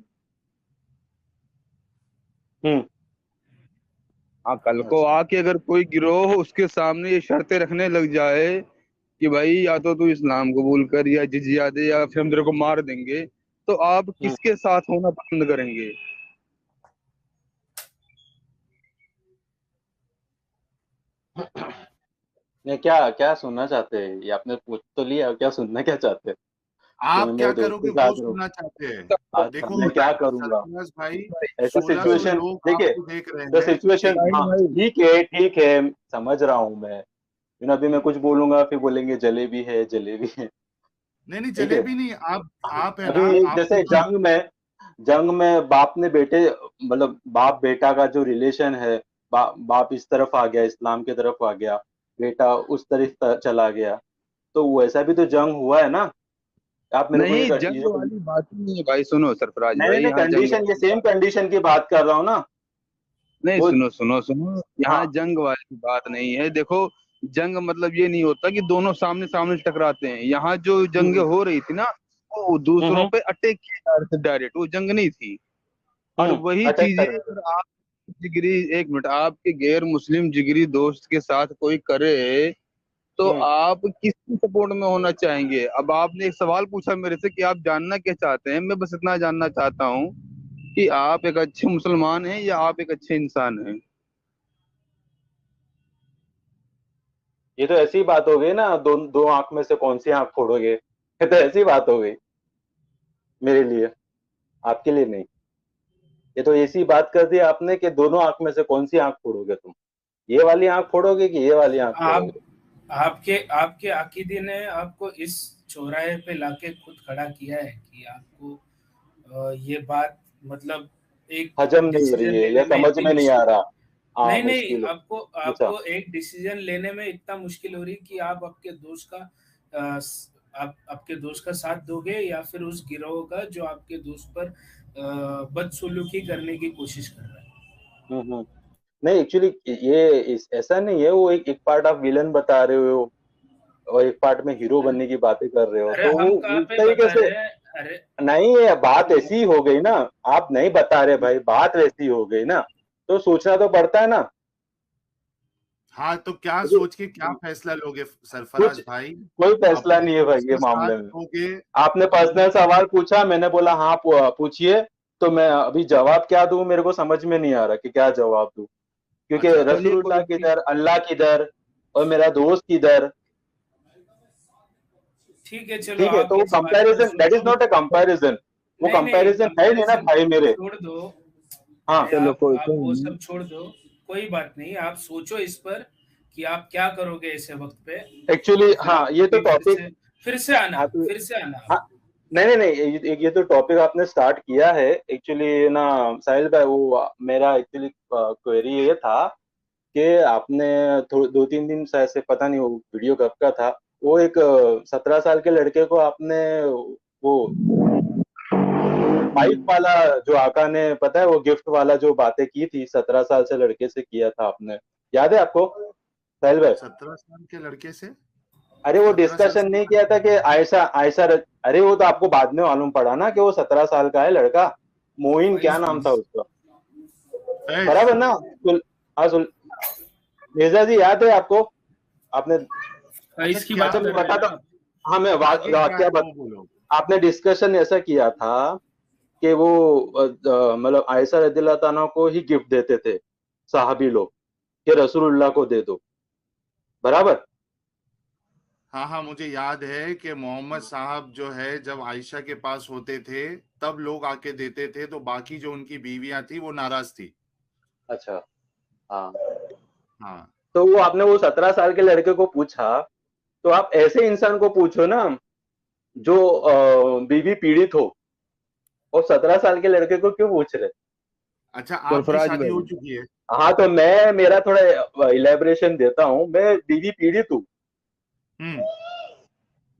हाँ, कल को आके अगर कोई गिरोह उसके सामने ये शर्तें रखने लग जाए कि भाई या तो तू इस्लाम कबूल कर या जिजिया दे या फिर हम तेरे को मार देंगे, तो आप किसके साथ होना पसंद करेंगे? नहीं, क्या सुनना चाहते हैं? ये आपने पूछ तो लिया, क्या सुनना क्या चाहते हैं? आप क्या करोगे वो सुनना चाहते हैं। देखो मैं क्या करूंगा भाई, ऐसा सिचुएशन देखिए, देख रहे तो सिचुएशन ठीक है समझ रहा हूँ मैं। अभी मैं कुछ बोलूंगा फिर बोलेंगे जलेबी है। नहीं जलेबी नहीं, आप है अभी ना, जैसे जंग में बाप ने बेटे, मतलब बाप बेटा का जो रिलेशन है, बाप इस तरफ आ गया, इस्लाम की तरफ आ गया, बेटा उस तरफ चला गया, तो वैसा भी तो जंग हुआ है ना। आप मेरे नहीं, को जंग वाली बात नहीं है भाई। सुनो सरफराज भाई, नहीं कंडीशन, ये सेम कंडीशन की बात कर रहा हूँ ना। नहीं सुनो, यहाँ जंग वाली बात नहीं है। देखो, जंग मतलब ये नहीं होता कि दोनों सामने सामने टकराते हैं। यहाँ जो जंग हो रही थी ना, वो दूसरों पे अटैक किया जा रहा था डायरेक्ट, वो जंग नहीं थी। और वही चीजें अगर आप जिगरी, एक मिनट, आपके गैर मुस्लिम जिगरी दोस्त के साथ कोई करे तो आप किसकी सपोर्ट में होना चाहेंगे? अब आपने एक सवाल पूछा मेरे से कि आप जानना क्या चाहते हैं। मैं बस इतना जानना चाहता हूँ कि आप एक अच्छे मुसलमान हैं या आप एक अच्छे इंसान हैं। ये तो ऐसी बात हो गई ना, दो आंख में से कौन सी आंख फोड़ोगे? ये तो ऐसी बात हो गई मेरे लिए, आपके लिए नहीं। ये तो ऐसी बात कर दी आपने कि दोनों आंख में से कौन सी आंख फोड़ोगे तुम? ये वाली आंख फोड़ोगे कि ये वाली आंख फोड़ोगे? आपके अकीदे ने आपको इस चौराहे पे लाके खुद खड़ा किया है कि आपको ये बात मतलब एक हजम नहीं हो डिसीजन रही है लेने या में समझ इतनी में नहीं आ मुश्किल, रहा। हाँ नहीं नहीं, मुश्किल है। आपको अच्छा आपको एक डिसीजन लेने में इतना मुश्किल हो रही कि आप आपके दोस्त का आप आपके दोस्त का साथ दोगे या फिर उस गिरोह का जो आपके दोस्त पर बदसलूकी करने की कोशिश कर रहा है। हम्म। नहीं एक्चुअली ये ऐसा नहीं है, वो एक पार्ट आप विलन बता रहे हो और एक पार्ट में हीरो बनने की बातें कर रहे हो, अरे तो वो हम कहाँ उस पे तरीके बता से रहे हैं, अरे नहीं है। बात ऐसी हो गई ना, आप नहीं बता रहे भाई, बात वैसी हो गई ना, तो सोचना तो पड़ता है ना। हाँ, तो क्या मुझे सोच के क्या फैसला लोगे कुछ सरफराज भाई? कोई फैसला अपने नहीं है भाई दोस्त ये का साथ मामले में। दोगे? आपने पर्सनल सवाल पूछा, मैंने बोला हाँ पूछिए, तो मैं अभी जवाब क्या दूं मेरे को समझ में नहीं आ रहा कि क्या जवाब दूं, क्योंकि अच्छा, चलिए रसूलुल्लाह कोई नहीं। किधर, अल्लाह किधर, और मेरा दोस्त किधर। ठीक है, चलो ठीक है, आप तो वो इस बात को कंपैरिजन, दैट इज सोचो। नॉट अ कंपैरिजन, वो नहीं नहीं, कंपैरिजन है नहीं ना कंपैरिजन भाई मेरे। छोड़ दो। हाँ अरे चलो कोई आप वो नहीं। सब छोड़ दो, कोई बात नहीं। आप सोचो इस पर कि आप क्या करोगे ऐसे वक्त पे, एक्चुअली और फिर हाँ आप ये तो कभी टॉपिक, हाँ तो फिर से आना आप। हाँ नहीं नहीं नहीं, ये तो टॉपिक आपने स्टार्ट किया है एक्चुअली ना साहिल भाई। वो मेरा एक्चुअली क्वेरी ये था कि आपने 2-3 दिन से ऐसे, पता नहीं वो वीडियो कब का था, वो एक 17 साल के लड़के को आपने वो बाइक वाला, जो आका ने पता है वो गिफ्ट वाला जो बातें की थी 17 साल से लड़के से किया था आपने, याद है आपको साहिल भाई? 17 साल के लड़के से? अरे वो 17 साल डिस्कशन से नहीं बात किया था कि करनी आयशा आयशा अरे वो तो आपको बाद में मालूम पड़ा ना कि वो 17 साल का है लड़का, मोइन क्या फैज नाम था फैज उसका, फैज। बराबर ना? हाँ मिर्जा जी याद है आपको? आपने, अच्छा, फैज की क्या बात अच्छा मैं कर रहे हैं बताता ना हूँ। आप? हाँ मैं आगे क्या वाक्य है वो बोलो। आपने डिस्कशन ऐसा किया था कि वो मतलब आयशा रदिल्लाह ताला को ही गिफ्ट देते थे साहबी लोग, कि रसूलुल्लाह को दे दो, बराबर? हाँ हाँ, मुझे याद है कि मोहम्मद साहब जो है जब आयशा के पास होते थे तब लोग आके देते थे, तो बाकी जो उनकी बीवियां थी वो नाराज थी। अच्छा हाँ, हाँ तो वो आपने वो 17 साल के लड़के को पूछा, तो आप ऐसे इंसान को पूछो ना जो बीवी पीड़ित हो, और 17 साल के लड़के को क्यों पूछ रहे? अच्छा, आपकी सरफराज शादी हो भाई, चुकी है? हाँ तो मैं मेरा थोड़ा इलेबोरेशन देता हूँ, मैं बीवी पीड़ित हूँ। हम्म।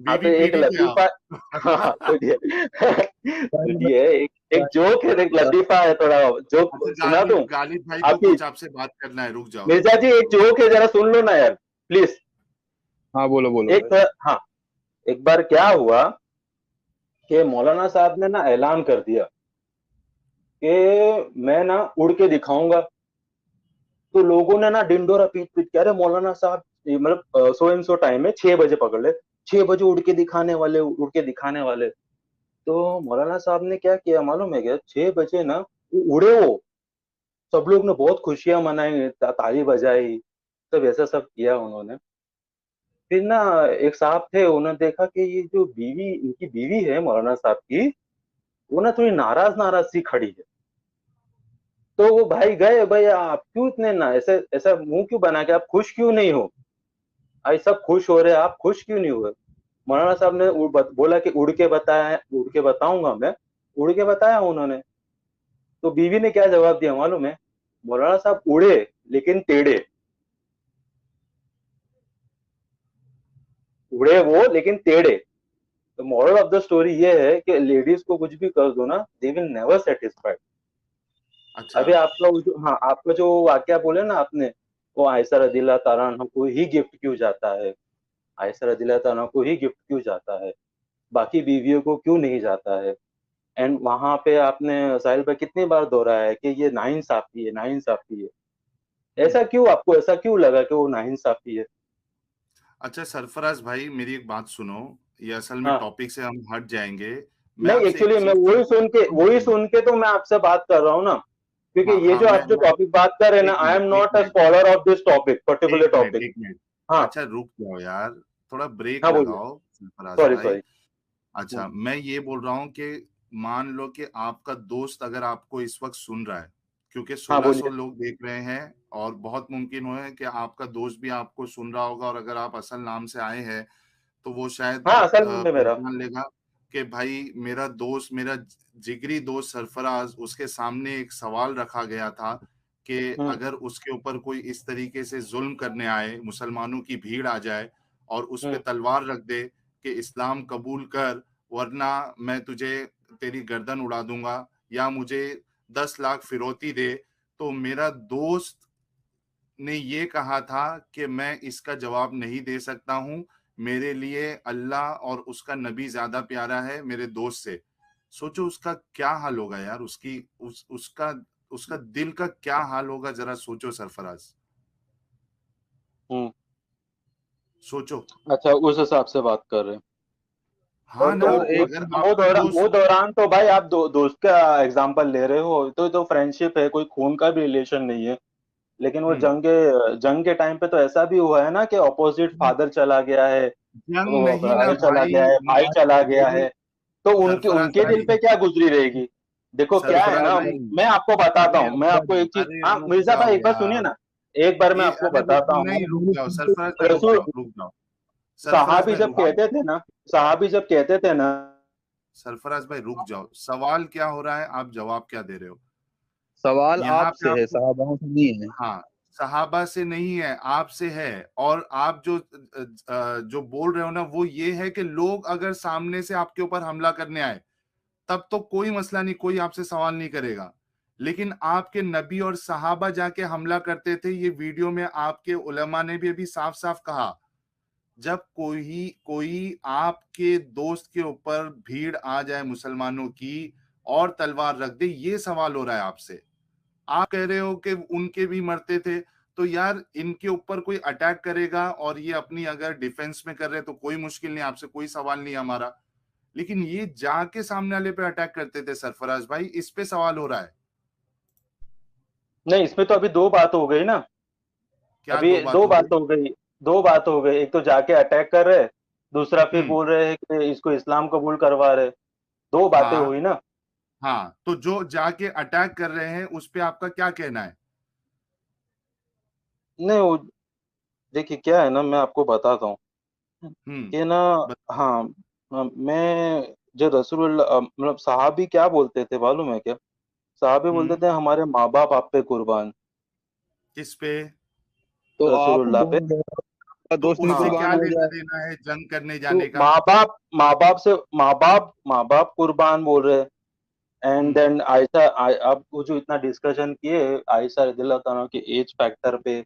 हाँ तो बीवी एक पीड़ित है लतीफा, हाँ आप? सुनिए साहिल सुनिए, एक जोक है, एक भाई, लतीफा है, थोड़ा जोक अच्छा, सुना दूं गालिब भाई को आपकी? कुछ आपसे बात करना है, रुक जाओ। मिर्जा जी एक जोक है, जरा सुन लो ना यार प्लीज। हाँ बोलो बोलो एक भाई। हाँ, एक बार क्या हुआ कि मौलाना साहब ने ना ऐलान कर दिया कि मैं ना उड़ के दिखाऊंगा। तो लोगों ने ना डिंडोरा पीट पीट के, अरे मौलाना साहब ये मतलब सो एंड सो टाइम है, 6 बजे पकड़ ले, 6 बजे उड़ के दिखाने वाले, उड़ के दिखाने वाले। तो मौलाना साहब ने क्या किया मालूम है क्या? 6 बजे ना वो उड़े, वो सब लोग ने बहुत खुशियां मनाई, ताली बजाई, सब ऐसा सब किया उन्होंने। फिर ना एक साहब थे, उन्होंने देखा कि ये जो बीवी, इनकी बीवी है मौलाना साहब की, वो ना थोड़ी नाराज नाराज सी खड़ी है। तो वो भाई गए, भाई आप क्यों इतने ना ऐसे ऐसा मुंह क्यों बना के, आप खुश क्यों नहीं हो? भाई सब खुश हो रहे हैं, आप खुश क्यों नहीं हुए? मौलाना साहब ने बोला कि उड़ के बताया, उड़ के बताऊंगा मैं। उड़ के बताया उन्होंने। तो बीवी ने क्या जवाब दिया मालूम है? मौलाना साहब उड़े लेकिन टेढ़े, उड़े वो लेकिन टेढ़े। तो मॉरल ऑफ द स्टोरी ये है कि लेडीज को कुछ भी कर दो ना, दे विल नेवर सेटिस्फाइड। अच्छा। अभी आपका हाँ आपका जो वाक्य बोले ना आपने, वो आयशा रदिल्लाह ताला अन्हा को ही गिफ्ट क्यों जाता है, आयशा रदिल्लाह ताला को ही गिफ्ट क्यों जाता है, बाकी बीवियों को क्यों नहीं जाता है? एंड वहां पे आपने साहिल भाई कितनी बार दोहराया है कि ये नाइंसाफी है, नाइंसाफी है। हम्म। ऐसा क्यों, आपको ऐसा क्यों लगा कि वो नाइंसाफी है? अच्छा सरफराज भाई, मेरी एक बात सुनो, ये असल में हाँ टॉपिक से हम हट जाएंगे। मैं नहीं, आपसे एक एक्चुअली मैं चीज वही सुन के तो मैं आपसे बात कर रहा हूँ ना, क्योंकि हाँ ये हाँ, जो आप जो मैं टॉपिक बात कर रहे हैं ना, एक आई एम मिनट एक not a minute scholar of this topic, particular एक मिनट टॉपिक। एक मिनट। हाँ अच्छा, रुक जाओ यार, थोड़ा ब्रेक हाँ बोलिए। लगाओ सरफराज सॉरी भाई। सॉरी। अच्छा, मैं ये बोल रहा हूँ कि मान लो कि आपका दोस्त अगर आपको इस वक्त सुन रहा है, क्योंकि हाँ 1600 बोलिए। लोग देख रहे हैं, और बहुत मुमकिन हो है कि आपका दोस्त भी आपको सुन रहा होगा, और अगर आप असल नाम से आए हैं तो वो शायद हाँ असल में मेरा। पहचान लेगा। कि भाई मेरा दोस्त, मेरा जिगरी दोस्त सरफराज, उसके सामने एक सवाल रखा गया था कि अगर उसके ऊपर कोई इस तरीके से जुल्म करने आए, मुसलमानों की भीड़ आ जाए और उस पे तलवार रख दे कि इस्लाम कबूल कर वरना मैं तुझे तेरी गर्दन उड़ा दूंगा या मुझे 10 लाख फिरौती दे, तो मेरा दोस्त ने ये कहा था कि मैं इसका जवाब नहीं दे सकता हूं, मेरे लिए अल्लाह और उसका नबी ज्यादा प्यारा है मेरे दोस्त से। सोचो उसका क्या हाल होगा यार, उसका दिल का क्या हाल होगा, जरा सोचो सरफराज, सोचो। अच्छा, उस हिसाब से बात कर रहे हैं। हाँ ना, और एक अगर वो दौरान तो भाई आप दोस्त का एग्जांपल ले रहे हो, तो फ्रेंडशिप है, कोई खून का भी रिलेशन नहीं है। लेकिन वो जंग के टाइम पे तो ऐसा भी हुआ है ना कि ऑपोजिट फादर चला गया है, जंग वो नहीं ना चला भाई, गया है, भाई चला गया है, तो उनके सरफराज उनके दिल भाई, पे क्या गुजरी रहेगी। देखो क्या है सरफराज ना, भाई, मैं आपको बताता हूँ, मैं आपको एक चीज, अरे हाँ रुक मिर्जा भाई जाओ एक बार सुनिए यार, ना, एक बार मैं आपको अरे बताता नहीं, हूँ। रुक जाओ सरफराज भाई, रुक रसूल जाओ, रुक जाओ, सरफराज साहबी भाई जब रुक जाओ, कहते थे ना, साहबी जब कहते थे ना, सरफराज भाई रुक जाओ, सवाल क्या हो रहा है, आप जवाब क्या दे रहे हो? सवाल यहाँ पे आपसे है, आपको, साहबाओं से नहीं है। हाँ, सहाबा से नहीं है, आपसे है। और आप जो बोल रहे हो ना, वो ये है कि लोग अगर सामने से आपके ऊपर हमला करने आए तब तो कोई मसला नहीं, कोई आपसे सवाल नहीं करेगा। लेकिन आपके नबी और सहाबा जाके हमला करते थे, ये वीडियो में आपके उलमा ने भी अभी साफ साफ कहा। जब कोई कोई आपके दोस्त के ऊपर भीड़ आ जाए मुसलमानों की और तलवार रख दे, ये सवाल हो रहा है आपसे। आप कह रहे हो कि उनके भी मरते थे, तो यार इनके ऊपर कोई अटैक करेगा और ये अपनी अगर डिफेंस में कर रहे तो कोई मुश्किल नहीं, आपसे कोई सवाल नहीं हमारा। लेकिन ये जाके सामने वाले पे अटैक करते थे सरफराज भाई, इस पे सवाल हो रहा है। नहीं इसमें तो अभी दो बात हो गई ना, क्या अभी दो बात दो हो बात गई? हो गई, दो बात हो गई, एक तो जाके अटैक कर रहे, दूसरा फिर हम्म, बोल रहे हैं कि इसको इस्लाम कबूल करवा रहे, दो बातें हाँ, हुई ना। हाँ, तो जो जाके अटैक कर रहे हैं उस पे आपका क्या कहना है? नहीं वो देखिए क्या है ना, मैं आपको बताता हूँ कि ना, बत, हाँ, मैं जो रसूलुल्लाह मतलब साहबी क्या बोलते थे मालूम है क्या, साहबी बोलते हम्म, थे हमारे माँ बाप आप पे कुर्बान, किस पे? तो आप रसूलुल्लाह पे। बोल रहे हो आपका तो दोस्त नहीं उससे हाँ क्या कुर्बान हो लेना जाए? देना है जंग करने तो जाने का? माँ बाप कुर्बान बोल रहे, एंड हम्म, देन आयशा अब वो जो इतना डिस्कशन किए आयशा रदियल्लाहु ताला के एज फैक्टर पे,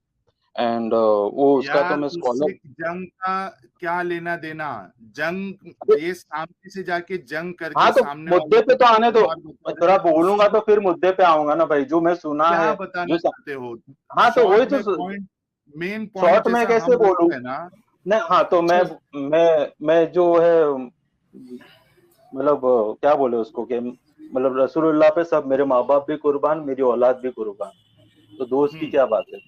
एंड वो उसका तो यार मैं उससे स्कॉलर, जंग का क्या लेना देना? जंग, ये सामने से जाके जंग हाँ करके तो सामने वाले मुद्दे को पे तो आने दो, तलवार मैं बता रहे थोड़ा हैं, बोलूंगा उससे तो फिर मुद्दे पे आऊंगा ना भाई, जो मैं सुना क्या है, बताना जो चाहते हो? हाँ तो वही शॉर्ट तो में पॉइंट, मेन पॉइंट शॉर्ट में जैसा कैसे हम बोलूं, रखते हैं ना। नहीं हाँ तो अच्छा, मैं जो है मतलब क्या बोले उसको कि मतलब रसूलुल्लाह पे सब, मेरे माँ बाप भी कुर्बान, मेरी औलाद भी कुर्बान, तो दोस्त की हम्म, क्या बात है।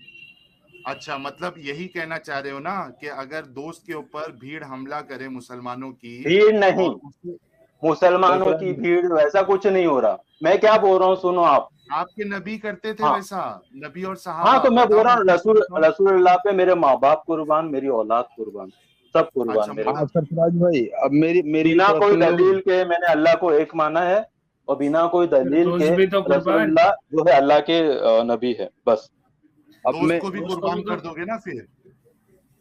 अच्छा, मतलब यही कहना चाह रहे हो ना कि अगर दोस्त के ऊपर भीड़ हमला करे मुसलमानों की भीड़ नहीं, और उसे, मुसलमानों की सरफराज भीड़ वैसा कुछ नहीं हो रहा, मैं क्या बोल रहा हूँ सुनो आप। आपके नबी करते थे हाँ वैसा, नबी और हाँ सहाबा, तो मैं बोल बताओ रहा हूँ मुझे, सुनता। रसूलुल्लाह पे मेरे माँ बाप कुर्बान, मेरी औलाद कुर्बान, सब कुर्बान अच्छा, मेरे। हाँ मतलब सरफराज भाई, अब मेरी मेरी बिना कोई पर्सनल, दलील के मैंने अल्लाह को एक माना है, और बिना कोई फिर दलील दोस्त के भी तो कुर्बान। रसूलुल्लाह जो है अल्लाह के नबी है बस। अब दोस्त मैं को भी दोस्त को भी कुर्बान तो, कर दोगे ना फिर?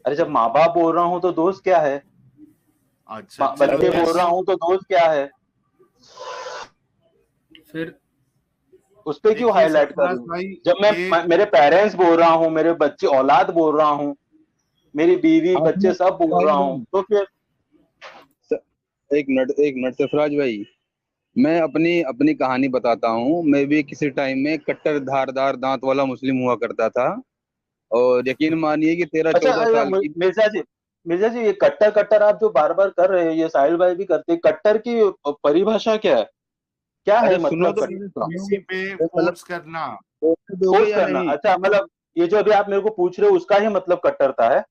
अरे जब माँ बाप बोल रहा हूँ तो दोस्त क्या है, अच्छा, चलो बच्चे बोल रहा जैसे, हूँ तो दोस्त क्या है, फिर उस पे क्यों देखिए हाईलाइट सरफराज करूँ। भाई, जब ये मेरे पेरेंट्स बोल रहा हूँ, मेरे बच्चे औलाद बोल रहा हूँ, मेरी बीवी आपने बच्चे सब बोल रहा हूँ, तो फिर एक मिनट सरफराज भाई, मैं अपनी अपनी कहानी बताता हूँ। मैं भी किसी टाइम में कट्टर धारदार दांत वाला मुस्लिम हुआ करता था, और यकीन मानिए कि तेरह अच्छा चौदह साल की। मिर्जा जी ये कट्टर कट्टर आप जो बार बार कर रहे हैं, ये साहिल भाई भी करते हैं, कट्टर की परिभाषा क्या है, क्या है अरे सुनो मतलब तो मेरे, कट्टर का। किसी पे मतलब फोर्स करना। बोलने दोगे फोर्स या करना, नहीं? अच्छा मतलब ये जो अभी आप मेरे को पूछ रहे हो उसका ही मतलब कट्टरता है।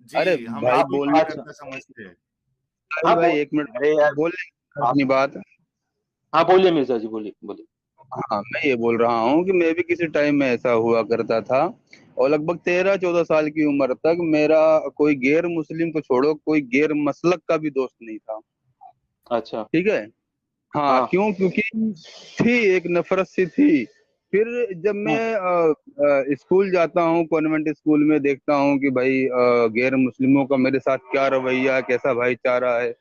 अरे जी, हम भाई बिल्कुल बोलने, अच्छा, कट्टरता समझते हैं। साहिल हाँ भाई एक मिनट अरे यार बोले आप, अपनी बात। हाँ बोलिए मिर्जा जी, बोलिए बोलिए। हाँ, मैं ये बोल रहा हूँ कि मैं भी किसी टाइम में ऐसा हुआ करता था, और लगभग 13-14 साल की उम्र तक मेरा कोई गैर मुस्लिम को छोड़ो, कोई गैर मसलक का भी दोस्त नहीं था। अच्छा। ठीक है। हाँ, हाँ। क्यों? क्योंकि थी एक नफरत सी थी। फिर जब मैं स्कूल जाता हूँ, कॉन्वेंट स्कूल में देखता हूँ कि भाई गैर मुस्लिमों का मेरे साथ क्या रवैया है, कैसा भाईचारा है,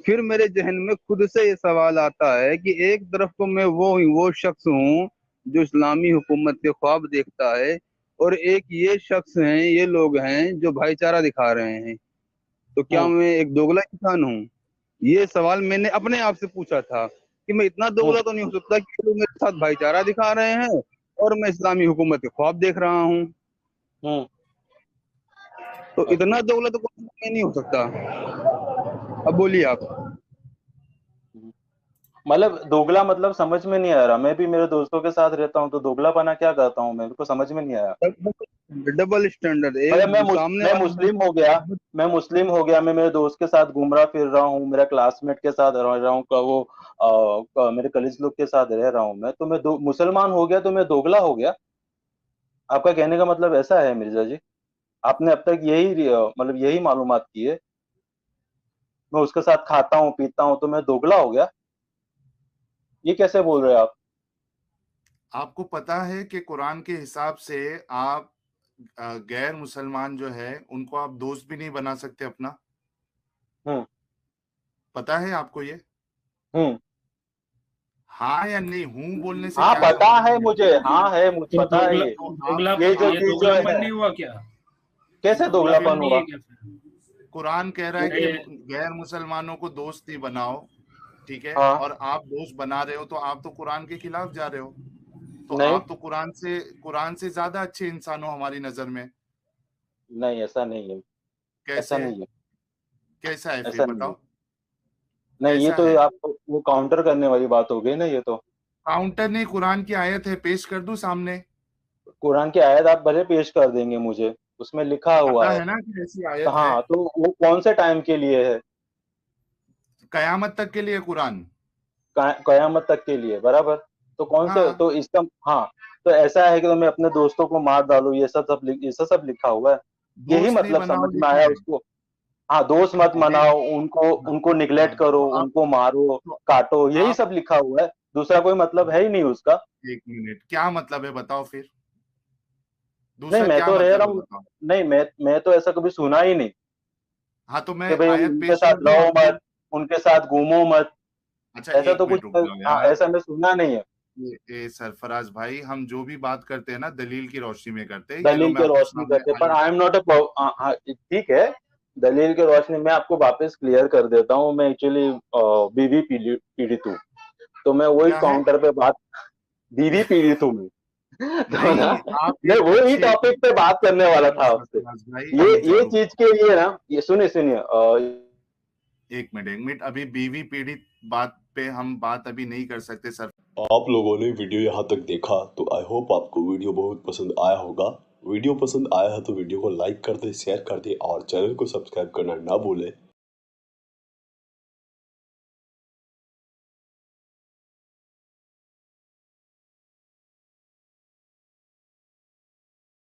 फिर मेरे जहन में खुद से ये सवाल आता है कि एक तरफ तो मैं वो शख्स हूँ जो इस्लामी हुकूमत के ख्वाब देखता है, और एक ये शख्स हैं, ये लोग हैं जो भाईचारा दिखा रहे हैं। तो क्या हम्म मैं एक दोगला इंसान हूँ? ये सवाल मैंने अपने आप से पूछा था कि मैं इतना हम्म दोगला तो नहीं हो सकता कि ये लोग मेरे साथ भाईचारा दिखा रहे हैं और मैं इस्लामी हुकूमत के ख्वाब देख रहा हूँ। हम्म। तो अच्छा। इतना दोगला तो कोई मैं नहीं हो सकता। अब बोलिए आप। हम्म। मतलब दोगला मतलब समझ में नहीं आ रहा। मैं भी मेरे दोस्तों के साथ रहता हूँ तो दोगलापना क्या करता हूँ, मेरे को समझ में नहीं आया। डबल स्टैंडर्ड, मतलब एक सामने मैं वाला। मुस्लिम हो गया, मैं मेरे दोस्त के साथ घूम रहा फिर रहा हूँ, मेरा क्लासमेट के साथ रह रहा हूँ, मेरे कॉलेज लोग के साथ रह रहा हूँ मैं, तो मैं मुसलमान हो गया तो मैं दोगला हो गया? आपका कहने का मतलब ऐसा है मिर्जा जी? आपने अब तक मतलब यही मालूमात की है? मैं उसके साथ खाता हूँ पीता हूँ तो मैं दोगला हो गया? ये कैसे बोल रहे हो आप? आपको पता है कि कुरान के हिसाब से आप गैर मुसलमान जो है उनको आप दोस्त भी नहीं बना सकते अपना। हम्म पता है आपको ये? हम्म। हाँ या नहीं, हूं बोलने से हाँ क्या पता संबंध है है मेरे मुझे, को? हाँ है, मुझे तो पता है ये। तो दोगला ये जो ये चीज जो दोगलापन है, नहीं हुआ क्या? ये कैसे दोगलापन दोगलापन नहीं है हुआ? क्या फिर? कुरान कह रहा है कि अरे गैर मुसलमानों को दोस्त नहीं बनाओ, ठीक है, हाँ। और आप दोस्त बना रहे हो तो आप तो कुरान के खिलाफ जा रहे हो। तो नहीं आप तो कुरान से ज्यादा अच्छे इंसान हो हमारी नजर में। नहीं, ऐसा नहीं है, ऐसा कैसे है? नहीं है, कैसा है फिर ऐसा नहीं है। बताओ? नहीं, ये कैसा तो है? आपको वो काउंटर करने वाली बात हो गई ना ये तो। काउंटर नहीं, कुरान की आयत है, पेश कर दूं सामने? कुरान की आयत आप भले पेश कर देंगे मुझे, उसमें लिखा हुआ पता है। है ना कि ऐसी तो आयत है। हाँ, तो वो कौन से टाइम के लिए है? कयामत तक के लिए कुरान। कयामत तक के लिए, बराबर। तो कौन से, हाँ, तो इसका, हाँ, तो ऐसा है कि तो मैं अपने दोस्तों को मार डालूं, ये सब लिखा हुआ है? यही दोस्त नहीं मतलब बनाओ समझ में लिखा आया है। उसको? हाँ, दोस्त मत ये मनाओ उनको, उनको निग्लेक्ट हाँ, करो, तो आप उनको मारो, तो काटो, यही आप सब लिखा हुआ है। दूसरा कोई मतलब है ही नहीं उसका। एक मिनट, क्या मतलब है बताओ फिर? नहीं, दूसरा मैं क्या तो रह मतलब रहा है हूँ। बताओ? नहीं, मैं तो ऐसा कभी सुना ही नहीं हाँ, तो कि मैं भाई आयत उनके पेश साथ कर दूं रहो आपको? मत, उनके साथ घूमो मत। अच्छा, ऐसा एक तो कुछ, मिनट रुक जाओ हाँ, यार। ऐसा मैं सुना नहीं है। सरफराज भाई, हम जो भी बात करते हैं ना दलील की रोशनी में करते हैं। ये लो, दलील मैं के आपके रोशनी सामने करते, पर आयत। आई एम नॉट हाँ ठीक है। दलील के रोशनी में आपको वापस क्लियर कर देता हूँ, मैं एक्चुअली बीवी पीड़ित हूँ। तो मैं वही क्या है? काउंटर पे बात, बीवी पीड़ित हूँ मैं। तो ना, नहीं, आप मैं एक वही अच्छे टॉपिक पे बात करने वाला था आपसे। सरफराज भाई, रुक ये जाओ रुक चीज जाओ। के लिए ना, ये सुनिए, एक मिनट, अभी बीवी पीड़ित बात पे हम बात अभी नहीं कर सकते सर। आप लोगों ने वीडियो यहाँ तक देखा तो आई होप आपको वीडियो बहुत पसंद आया होगा। वीडियो पसंद आया है तो वीडियो को लाइक कर दे, शेयर कर दे और चैनल को सब्सक्राइब करना ना भूलें।